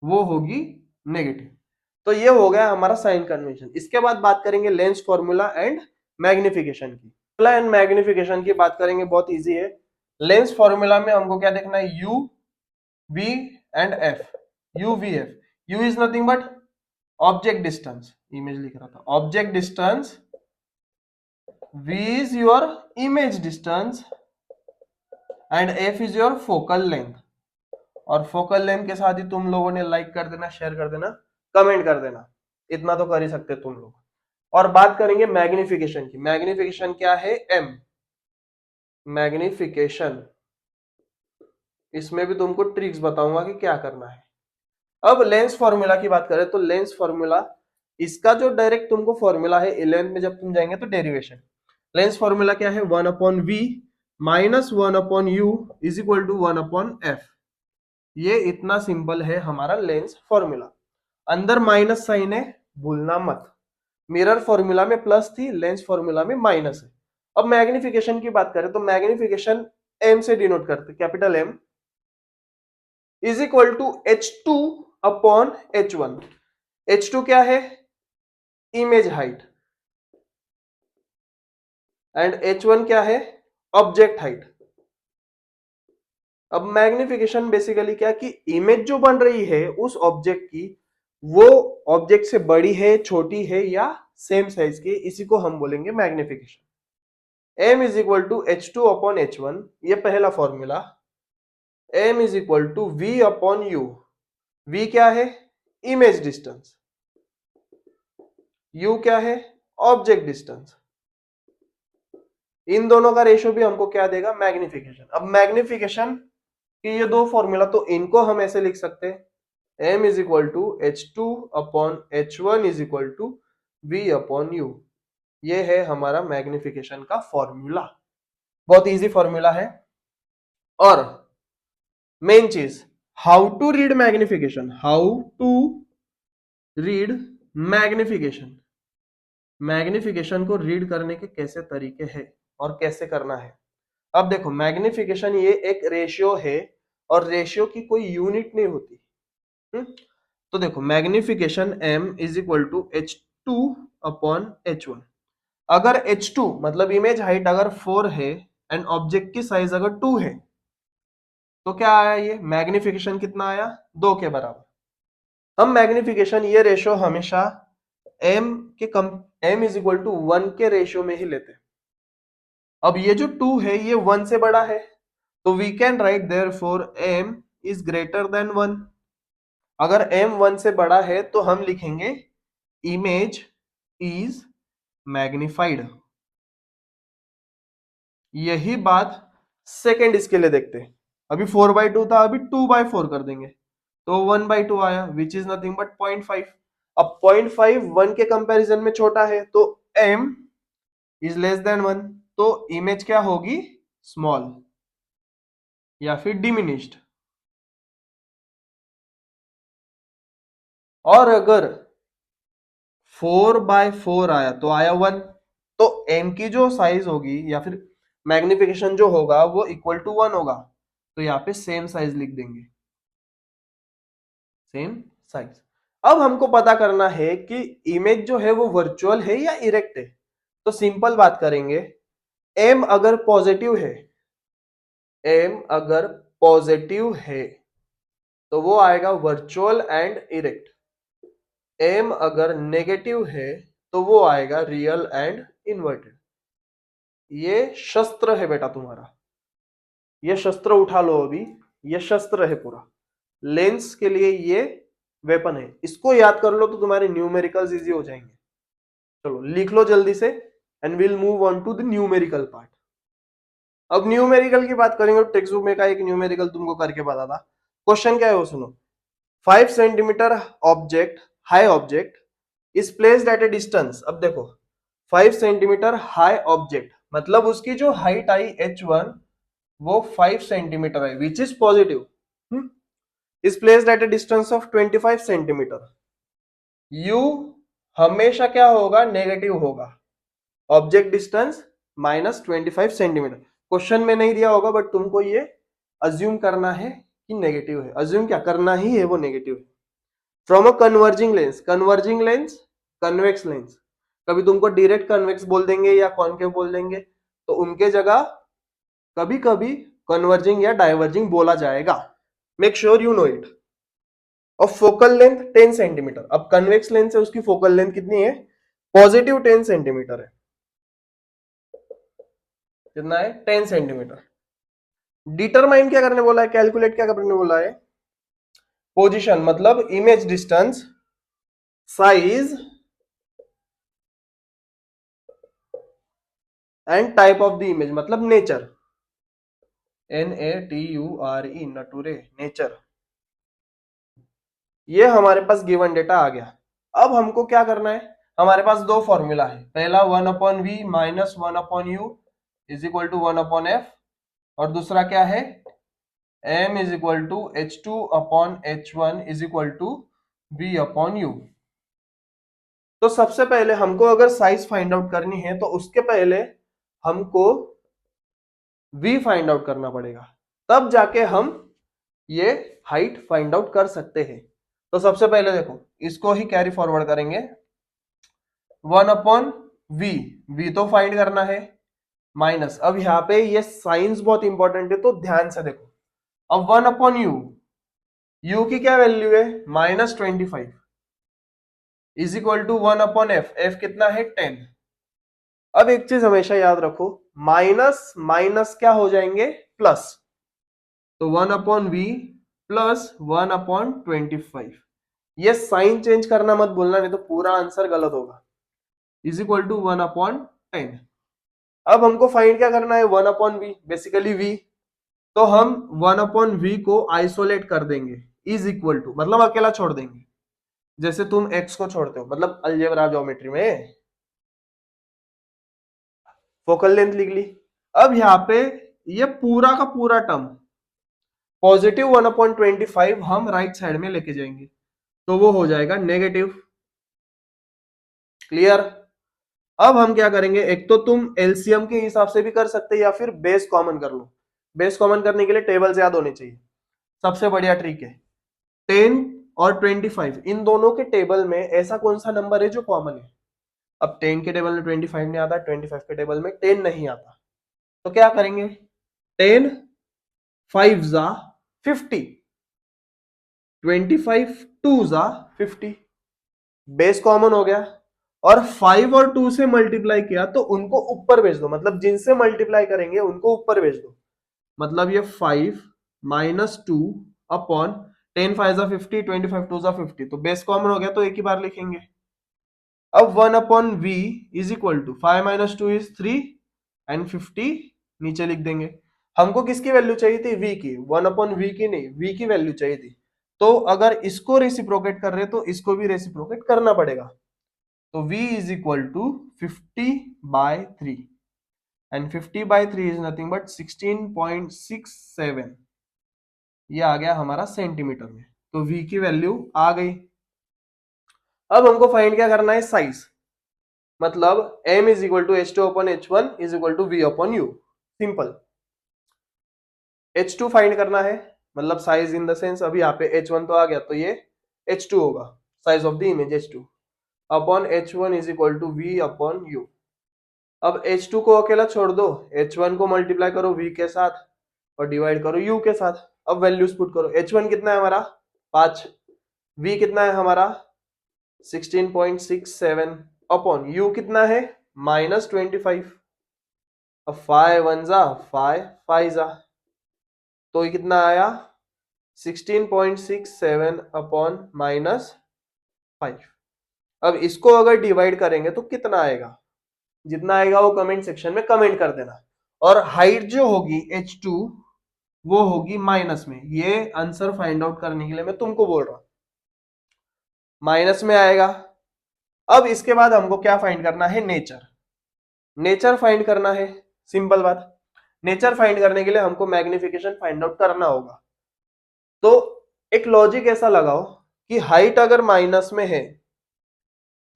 वो होगी नेगेटिव। तो ये हो गया हमारा साइन कन्वेंशन। इसके बाद बात करेंगे लेंस फॉर्मूला एंड मैग्निफिकेशन की। एंड मैग्निफिकेशन की बात करेंगे, बहुत इजी है। लेंस फॉर्मूला में हमको क्या देखना है, U V and F. U V F, U is nothing but object distance, image लिख रहा था, object distance, v is your image distance and f is your focal length। और फोकल लेंथ के साथ ही तुम लोगों ने लाइक कर देना, शेयर कर देना, कमेंट कर देना, इतना तो कर ही सकते तुम लोग। और बात करेंगे मैग्निफिकेशन की। मैग्निफिकेशन क्या है, m मैग्निफिकेशन। इसमें भी तुमको ट्रिक्स बताऊंगा कि क्या करना है। अब लेंस फॉर्मूला की बात करें तो लेंस फॉर्मूला, इसका जो डायरेक्ट तुमको फॉर्मूला है 11th में जब तुम जाएंगे तो डेरिवेशन। लेंस फॉर्मूला क्या है, 1/v minus 1/u is equal to 1/f। ये इतना सिंपल है हमारा लेंस फॉर्मूला। अंदर माइनस साइन है, भूलना मत। मिरर फॉर्मूला में प्लस थी, लेंस फॉर्मूला में माइनस है। अब मैग्निफिकेशन की बात करें तो मैग्निफिकेशन m से डिनोट करते, capital M is equal to h2/h1। h2 क्या है, इमेज हाइट, एंड h1 क्या है, ऑब्जेक्ट हाइट। अब मैग्निफिकेशन बेसिकली क्या कि इमेज जो बन रही है उस ऑब्जेक्ट की, वो ऑब्जेक्ट से बड़ी है, छोटी है या सेम साइज की, इसी को हम बोलेंगे magnification. m is equal to h2/h1, ये पहला formula. m is equal to v/u, v क्या है, इमेज डिस्टेंस, u क्या है, ऑब्जेक्ट डिस्टेंस। इन दोनों का रेशियो भी हमको क्या देगा, मैग्निफिकेशन। अब मैग्निफिकेशन कि ये दो फॉर्मूला, तो इनको हम ऐसे लिख सकते हैं, m is equal to h2/h1 is equal to v/u। ये है हमारा मैग्निफिकेशन का फॉर्मूला। बहुत इजी फॉर्मूला है। और मेन चीज, how to read magnification, how to read magnification. Magnification को रीड करने के कैसे तरीके हैं और कैसे करना है। अब देखो, मैग्निफिकेशन ये एक रेशियो है, और रेशियो की कोई यूनिट नहीं होती। तो देखो, magnification m is equal to h2/h1। अगर h2 मतलब इमेज हाइट अगर 4 है एंड ऑब्जेक्ट की साइज अगर 2 है, तो क्या आया, ये मैग्निफिकेशन कितना आया, 2 के बराबर। हम मैग्निफिकेशन ये रेशियो हमेशा m के m इज इक्वल टू 1 के रेशियो में ही लेते हैं। अब ये जो 2 है ये 1 से बड़ा है, तो we can write therefore m is greater than 1। अगर m 1 से बड़ा है तो हम लिखेंगे इमेज इज मैग्निफाइड। यही बात सेकेंड इसके लिए देखते हैं। अभी 4/2 था, अभी 2/4 कर देंगे, तो 1/2 आया, विच इज नथिंग बट 0.5। अब 0.5 1 के कंपैरिजन में छोटा है, तो m इज लेस देन 1, तो इमेज क्या होगी, स्मॉल या फिर डिमिनिश्ड। और अगर 4/4 आया तो आया 1, तो m की जो साइज होगी या फिर मैग्निफिकेशन जो होगा वो इक्वल टू 1 होगा, तो यहाँ पे सेम साइज लिख देंगे, सेम साइज। अब हमको पता करना है कि इमेज जो है वो वर्चुअल है या इरेक्ट है। तो सिंपल बात करेंगे, m अगर पॉजिटिव है, m अगर पॉजिटिव है तो वो आएगा वर्चुअल एंड इरेक्ट। m अगर नेगेटिव है तो वो आएगा रियल एंड इन्वर्टेड। ये शस्त्र है बेटा तुम्हारा, ये शस्त्र उठा लो अभी, ये शस्त्र है पूरा। लेंस के लिए ये वेपन है, इसको याद कर लो तो तुम्हारे न्यूमेरिकल्स इजी हो जाएंगे। चलो लिख लो जल्दी से, and will move on to the numerical part. अब न्यूमेरिकल की बात करेंगे तो टेक्स्ट बुक में का एक न्यूमेरिकल तुमको करके बता था। क्वेश्चन क्या है वो सुनो। 5 centimetre object, high object is placed at A distance. अब देखो 5 सेंटीमीटर हाई ऑब्जेक्ट मतलब उसकी जो हाइट आई h1 वो 5 सेंटीमीटर है, which is positive, is placed at A distance of 25 centimetre. u हमेशा क्या होगा, नेगेटिव होगा। Object distance -25 centimetre. क्वेश्चन में नहीं दिया होगा बट तुमको ये अज्यूम करना है कि नेगेटिव है। अज्यूम क्या करना ही है, वो नेगेटिव है। From a converging lens, converging lens, convex lens, कभी तुमको डायरेक्ट कन्वेक्स बोल देंगे या कॉन्केव बोल देंगे, तो उनके जगह कभी कभी कन्वर्जिंग या डाइवर्जिंग बोला जाएगा। Make sure you know it. और फोकल लेंथ 10 सेंटीमीटर। अब कन्वेक्स लेंस है, उसकी फोकल लेंथ कितनी है, पॉजिटिव 10 सेंटीमीटर है। कितना है, 10 सेंटीमीटर। डिटरमाइन क्या करने बोला है, कैलकुलेट क्या करने बोला है, पोजीशन मतलब image distance, size and type of the image मतलब नेचर, NATURE, नटूरे, नेचर। ये हमारे पास गिवन डेटा आ गया। अब हमको क्या करना है, हमारे पास दो फॉर्मूला है। पहला 1/v minus 1/u is equal to 1/f, और दूसरा क्या है, m is equal to h2/h1 is equal to v/u। तो सबसे पहले हमको अगर साइज फाइंड आउट करनी है तो उसके पहले हमको v फाइंड आउट करना पड़ेगा, तब जाके हम ये हाइट फाइंड आउट कर सकते हैं। तो सबसे पहले देखो, इसको ही कैरी फॉरवर्ड करेंगे। 1/v, v तो फाइंड करना है, माइनस, अब यहाँ पे ये साइंस बहुत इंपॉर्टेंट है तो ध्यान से देखो। अब 1/u, u की क्या वैल्यू है, -25 is equal to 1/f, f कितना है 10। अब एक चीज हमेशा याद रखो, माइनस माइनस क्या हो जाएंगे, प्लस। तो 1/v प्लस 1/25, ये साइन चेंज करना मत भूलना, नहीं तो पूरा आंसर गलत होगा। Is equal to 1/10। अब हमको फाइंड क्या करना है, 1/v, बेसिकली v। तो हम 1/v को आइसोलेट कर देंगे, इज इक्वल टू मतलब अकेला छोड़ देंगे, जैसे तुम x को छोड़ते हो, मतलब अलजेब्रा ज्योमेट्री में। फोकल लेंथ लिख ली। अब यहाँ पे ये पूरा का पूरा टर्म पॉजिटिव 1/25 हम राइट साइड में लेके जाएंगे, तो वो हो जाएगा नेगेटिव। क्लियर। अब हम क्या करेंगे, एक तो तुम एलसीएम के हिसाब से भी कर सकते या फिर बेस कॉमन कर लो। बेस कॉमन करने के लिए टेबल्स याद होने चाहिए, सबसे बढ़िया ट्रिक है। 10 और 25 इन दोनों के टेबल में ऐसा कौन सा नंबर है जो कॉमन है। अब 10 के टेबल में 25 नहीं आता, 25 के टेबल में 10 नहीं आता, तो क्या करेंगे, 10 5 जा 50, 25 2 जा 50, बेस कॉमन हो गया। और 5 और 2 से मल्टीप्लाई किया तो उनको ऊपर भेज दो, मतलब जिनसे मल्टीप्लाई करेंगे उनको ऊपर भेज दो। मतलब ये 5 -2 अपॉन 10 5 जा 50, 25 2 जा 50, तो बेस कॉमन हो गया तो एक ही बार लिखेंगे। अब 1/v is equal to 5 - 2 is 3 and 50 नीचे लिख देंगे। हमको किसकी वैल्यू चाहिए थी, v की, 1/v की नहीं, v की वैल्यू चाहिए थी। तो अगर इसको रेसिप्रोकेट कर रहे तो इसको भी रेसिप्रोकेट करना पड़ेगा। तो v is equal to 50/3 and 50/3 is nothing but 16.67, ये आ गया हमारा सेंटीमीटर में। तो v की वैल्यू आ गई। अब हमको फाइंड क्या करना है, साइज, मतलब m is equal to h2/h1 is equal to v/u। Simple. h2 find करना है, मतलब साइज इन द सेंस, अभी यहाँ पे h1 तो आ गया, तो ये h2 होगा, size of the image h2 upon h1 is equal to v/u। अब h2 को अकेला छोड़ दो, h1 को मल्टीप्लाई करो v के साथ और डिवाइड करो u के साथ। अब वैल्यूज पुट करो, h1 कितना है हमारा 5, v कितना है हमारा 16.67 अपॉन u कितना है -25। अब 5 1 जा 5 5 जा, तो ये कितना आया 16.67 अपॉन -5। अब इसको अगर डिवाइड करेंगे तो कितना आएगा, जितना आएगा वो कमेंट सेक्शन में कमेंट कर देना। और हाइट जो होगी h2 वो होगी माइनस में, ये आंसर फाइंड आउट करने के लिए मैं तुमको बोल रहा हूं, माइनस में आएगा। अब इसके बाद हमको क्या फाइंड करना है, नेचर। नेचर फाइंड करना है, सिंपल बात। नेचर फाइंड करने के लिए हमको मैग्निफिकेशन फाइंड आउट करना होगा। तो एक लॉजिक ऐसा लगाओ कि हाइट अगर माइनस में है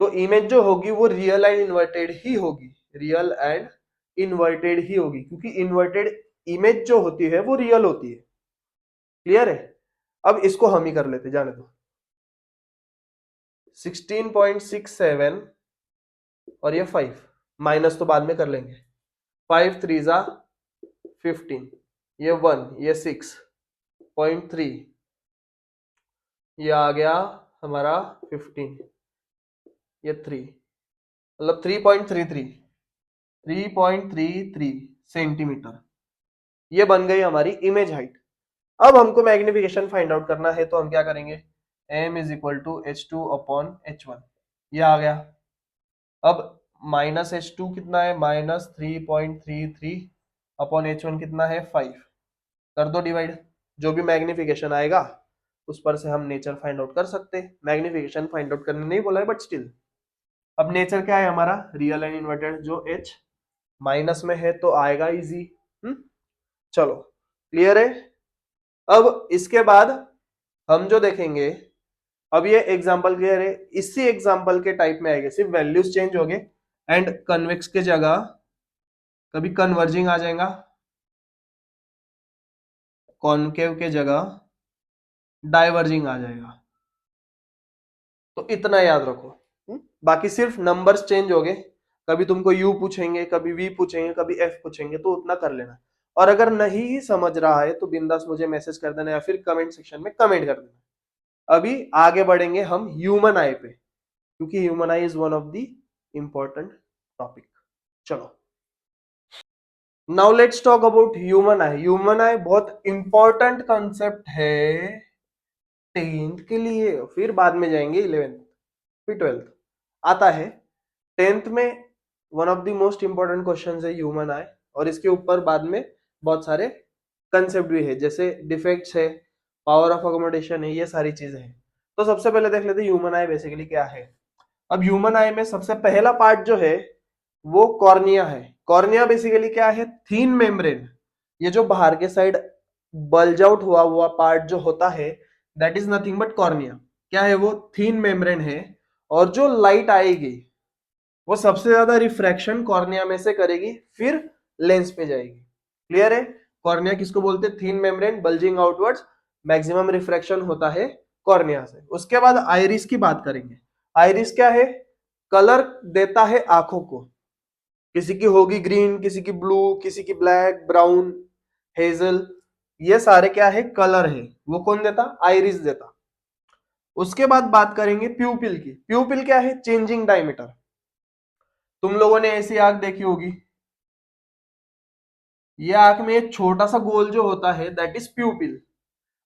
तो इमेज जो होगी वो रियल एंड इन्वर्टेड ही होगी, रियल एंड इन्वर्टेड ही होगी, क्योंकि इन्वर्टेड इमेज जो होती है वो रियल होती है। क्लियर है? अब इसको हम ही कर लेते, जाने दो। 16.67 और ये 5, माइनस तो बाद में कर लेंगे। 5 3 जा 15, ये 1, ये 6.3, ये आ गया हमारा 15, ये 3, मतलब 3.33 सेंटीमीटर, ये बन गई हमारी इमेज हाइट। अब हमको मैग्निफिकेशन फाइंड आउट करना है, तो हम क्या करेंगे, m is equal to h2/h1, ये आ गया। अब माइनस h2 कितना है, -3.33/h1 कितना है, 5, कर दो डिवाइड, जो भी मैग्निफिकेशन आएगा उस पर से हम नेचर फाइंड आउट कर सकते हैं। मैग्निफिकेशन फाइंड आउट करने नहीं बोला है, बट स्टिल। अब नेचर क्या है हमारा, रियल एंड इन्वर्टेड, जो h माइनस में है तो आएगा इजी। चलो, क्लियर है? अब इसके बाद हम जो देखेंगे, अब ये एग्जांपल क्लियर है, इसी एग्जांपल के टाइप में आएगा, सिर्फ वैल्यूज चेंज हो गए एंड कन्वेक्स के जगह कभी कन्वर्जिंग आ जाएगा, कॉनकेव के जगह डाइवर्जिंग आ जाएगा। तो इतना याद रखो। बाकी सिर्फ नंबर्स चेंज हो गए, कभी तुमको u पूछेंगे, कभी v पूछेंगे, कभी f पूछेंगे, तो उतना कर लेना। और अगर नहीं समझ रहा है तो बिंदास मुझे मैसेज कर देना या फिर कमेंट सेक्शन में कमेंट कर देना। अभी आगे बढ़ेंगे हम ह्यूमन आई पे, क्योंकि human eye is one of the important topic. चलो, now let's talk about human eye. Human eye बहुत इंपॉर्टेंट कंसेप्ट है 10th के लिए, फिर बाद में जाएंगे 11th, फिर 12th आता है। 10th में one of the most important question है ह्यूमन आई, और इसके ऊपर बाद में बहुत सारे कंसेप्ट भी है, जैसे डिफेक्ट्स है, पावर ऑफ अकोमोडेशन है, ये सारी चीजें हैं। तो सबसे पहले देख लेते हैं ह्यूमन आई बेसिकली क्या है। अब ह्यूमन आई में सबसे पहला पार्ट जो है वो कॉर्निया है। कॉर्निया बेसिकली क्या है, थीन मेम्ब्रेन, ये जो बाहर के साइड बल्ज आउट हुआ हुआ पार्ट जो होता है, that is nothing but cornea. क्या है वो, थीन मेम्ब्रेन है, और जो लाइट आएगी वो सबसे ज्यादा रिफ्रैक्शन कॉर्निया में से करेगी, फिर लेंस पे जाएगी। क्लियर है? कॉर्निया किसको बोलते हैं, thin membrane bulging outwards, maximum refraction होता है कॉर्निया से। उसके बाद आइरिस की बात करेंगे। आइरिस क्या है, कलर देता है आंखों को, किसी की होगी ग्रीन, किसी की ब्लू, किसी की ब्लैक, ब्राउन, हेजल, ये सारे क्या है, कलर है, वो कौन देता, आइरिस देता। उसके बाद बात करेंगे प्यूपिल की। प्यूपिल क्या है, चेंजिंग डायमीटर। तुम लोगों ने ऐसी आंख देखी होगी, ये आंख में एक छोटा सा गोल जो होता है दैट इज प्यूपिल।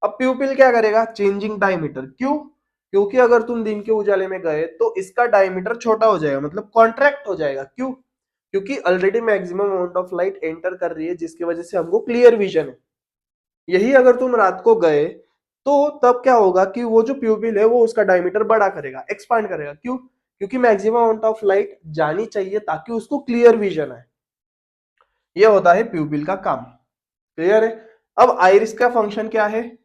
अब प्यूपिल क्या करेगा, चेंजिंग डायमीटर। क्यों? क्योंकि अगर तुम दिन के उजाले में गए तो इसका डायमीटर छोटा हो जाएगा, मतलब कॉन्ट्रैक्ट हो जाएगा। क्यों? क्योंकि already maximum amount of light enter कर रही है, जिसकी वजह से हमको क्लियर विजन है। यही अगर तुम रात को गए तो तब क्या होगा कि वो जो प्यूपिल है वो उसका डायमीटर बड़ा करेगा, एक्सपांड करेगा। क्यों? क्योंकि मैक्सिमम अमाउंट ऑफ लाइट जानी चाहिए ताकि उसको क्लियर विजन आए। ये होता है प्यूपिल का काम। क्लियर है? अब आइरिस का फंक्शन क्या है,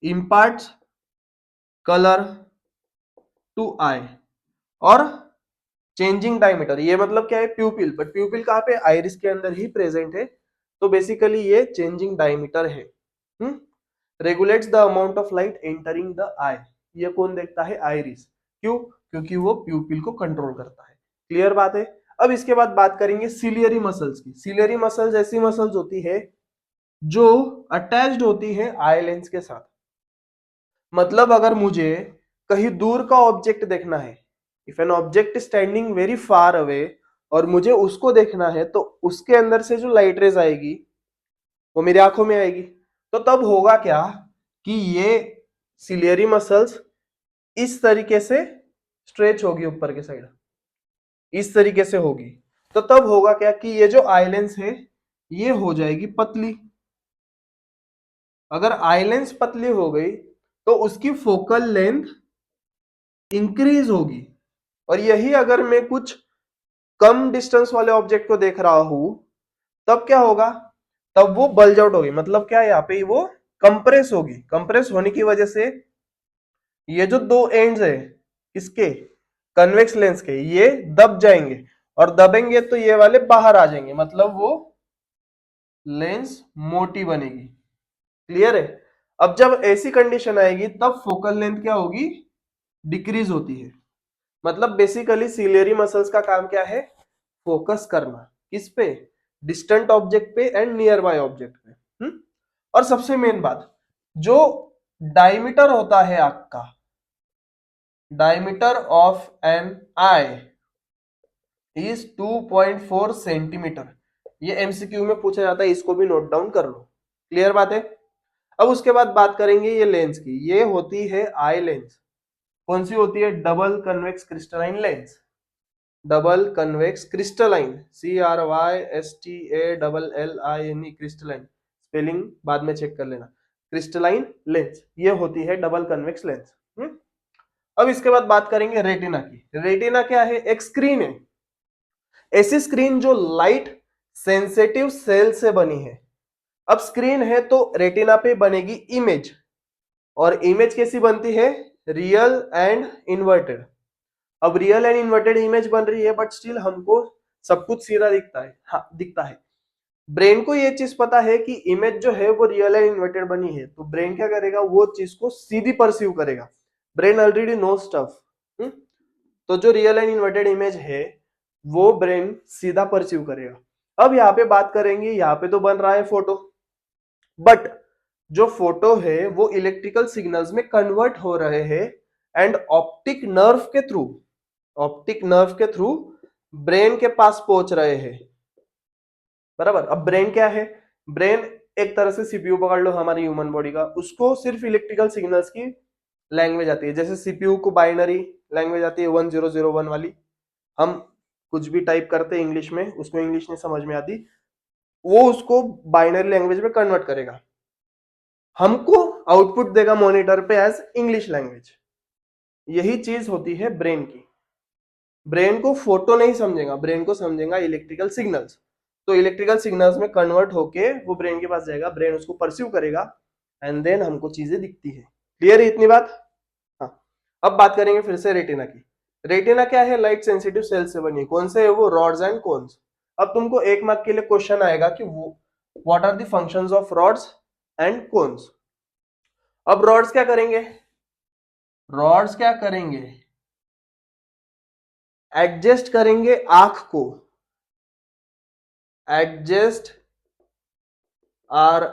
इम्पार्ट्स कलर टू आई और चेंजिंग डायमीटर। ये मतलब क्या है, प्यूपिल, बट प्यूपिल कहां पे, आइरिस के अंदर ही प्रेजेंट है। तो बेसिकली ये चेंजिंग डायमीटर है। Regulates the amount of light entering the eye. ये कौन देखता है, आइरिस। क्यों? क्योंकि वो प्यूपिल को कंट्रोल करता है। क्लियर बात है? अब इसके बाद बात करेंगे सिलियरी मसल्स की। सिलियरी मसल्स ऐसी मसल्स होती है जो अटैच्ड होती है आई लेंस के साथ। मतलब अगर मुझे कहीं दूर का ऑब्जेक्ट देखना है, if an object standing very far away, और मुझे उसको देखना है, तो उसके अंदर से जो लाइट रेज आएगी वो मेरी आंखों में आएगी। तो तब होगा क्या कि ये सिलियरी मसल्स इस तरीके से स्ट्रेच होगी, ऊपर के साइड इस तरीके से होगी। तो तब होगा क्या कि ये जो आई लेंस है ये हो जाएगी पतली। अगर आई लेंस पतली हो गई तो उसकी फोकल लेंथ इंक्रीज होगी, और यही अगर मैं कुछ कम डिस्टेंस वाले ऑब्जेक्ट को देख रहा हूं तब क्या होगा, तब वो बल्ज आउट होगी। मतलब क्या, यहाँ पे वो कंप्रेस होगी। कंप्रेस होने की वजह से ये जो दो एंड्स है इसके, कन्वेक्स लेंस के ये दब जाएंगे, और दबेंगे तो ये वाले बाहर आ जाएंगे, मतलब वो लेंस मोटी बनेगी। क्लियर है? अब जब ऐसी कंडीशन आएगी तब फोकल लेंथ क्या होगी, डिक्रीज होती है। मतलब बेसिकली सिलियरी मसल्स का काम क्या है, फोकस करना, किस पे, डिस्टेंट ऑब्जेक्ट पे एंड नियर बाय ऑब्जेक्ट पे। और सबसे मेन बात, जो डायमीटर होता है आंख का, diameter of an eye is 2.4 centimetre. ये एमसीक्यू में पूछा जाता है, इसको भी नोट डाउन कर लो। क्लियर बात है? अब उसके बाद बात करेंगे ये लेंस की, ये होती है आई लेंस। कौन सी होती है, double convex crystalline lens. Double convex crystalline, CRYSTALLINE, crystalline, spelling बाद में चेक कर लेना। क्रिस्टलाइन लेंस ये होती है डबल कन्वेक्स लेंस। अब इसके बाद बात करेंगे रेटिना की। रेटिना क्या है, एक स्क्रीन है, ऐसी स्क्रीन जो लाइट सेंसिटिव सेल से बनी है। अब स्क्रीन है तो रेटिना पे बनेगी इमेज, और इमेज कैसी बनती है, रियल एंड इन्वर्टेड। अब रियल एंड इन्वर्टेड इमेज बन रही है, बट स्टिल हमको सब कुछ सीधा दिखता है, हाँ दिखता है। ब्रेन को ये चीज पता है कि इमेज जो है वो रियल एंड इन्वर्टेड बनी है, तो ब्रेन क्या करेगा, वो चीज को सीधी परसीव करेगा। Brain already know stuff. तो जो रियल एंड इन्वर्टेड इमेज है वो ब्रेन सीधा परसीव करेगा। अब यहाँ पे बात करेंगे, यहाँ पे तो बन रहा है फोटो, बट जो फोटो है वो इलेक्ट्रिकल सिग्नल्स में कन्वर्ट हो रहे हैं एंड ऑप्टिक नर्व के थ्रू, ऑप्टिक नर्व के थ्रू ब्रेन के पास पहुंच रहे हैं। बराबर? अब ब्रेन क्या है, ब्रेन एक तरह से सीपीयू पकड़ लो हमारी ह्यूमन बॉडी का, उसको सिर्फ इलेक्ट्रिकल सिग्नल्स की लैंग्वेज आती है। जैसे सीपीयू को बाइनरी लैंग्वेज आती है 1001 वाली, हम कुछ भी टाइप करते हैं इंग्लिश में, उसको इंग्लिश नहीं समझ में आती, वो उसको बाइनरी लैंग्वेज में कन्वर्ट करेगा, हमको आउटपुट देगा मॉनिटर पे एज इंग्लिश लैंग्वेज। यही चीज होती है ब्रेन की। ब्रेन को फोटो नहीं समझेगा, ब्रेन को समझेगा इलेक्ट्रिकल सिग्नल्स। तो इलेक्ट्रिकल सिग्नल्स में कन्वर्ट होके वो ब्रेन के पास जाएगा, ब्रेन उसको परस्यू करेगा एंड देन हमको चीजें दिखती है। क्लियर है इतनी बात? हाँ। अब बात करेंगे फिर से रेटिना की। रेटिना क्या है, लाइट सेंसिटिव सेल से बनी। कौन से है वो, रॉड्स एंड कोन्स। अब तुमको 1 मार्क के लिए क्वेश्चन आएगा कि वो what are the functions of rods and cones. अब रॉड्स क्या करेंगे, रॉड्स क्या करेंगे, एडजस्ट करेंगे आंख को, adjust are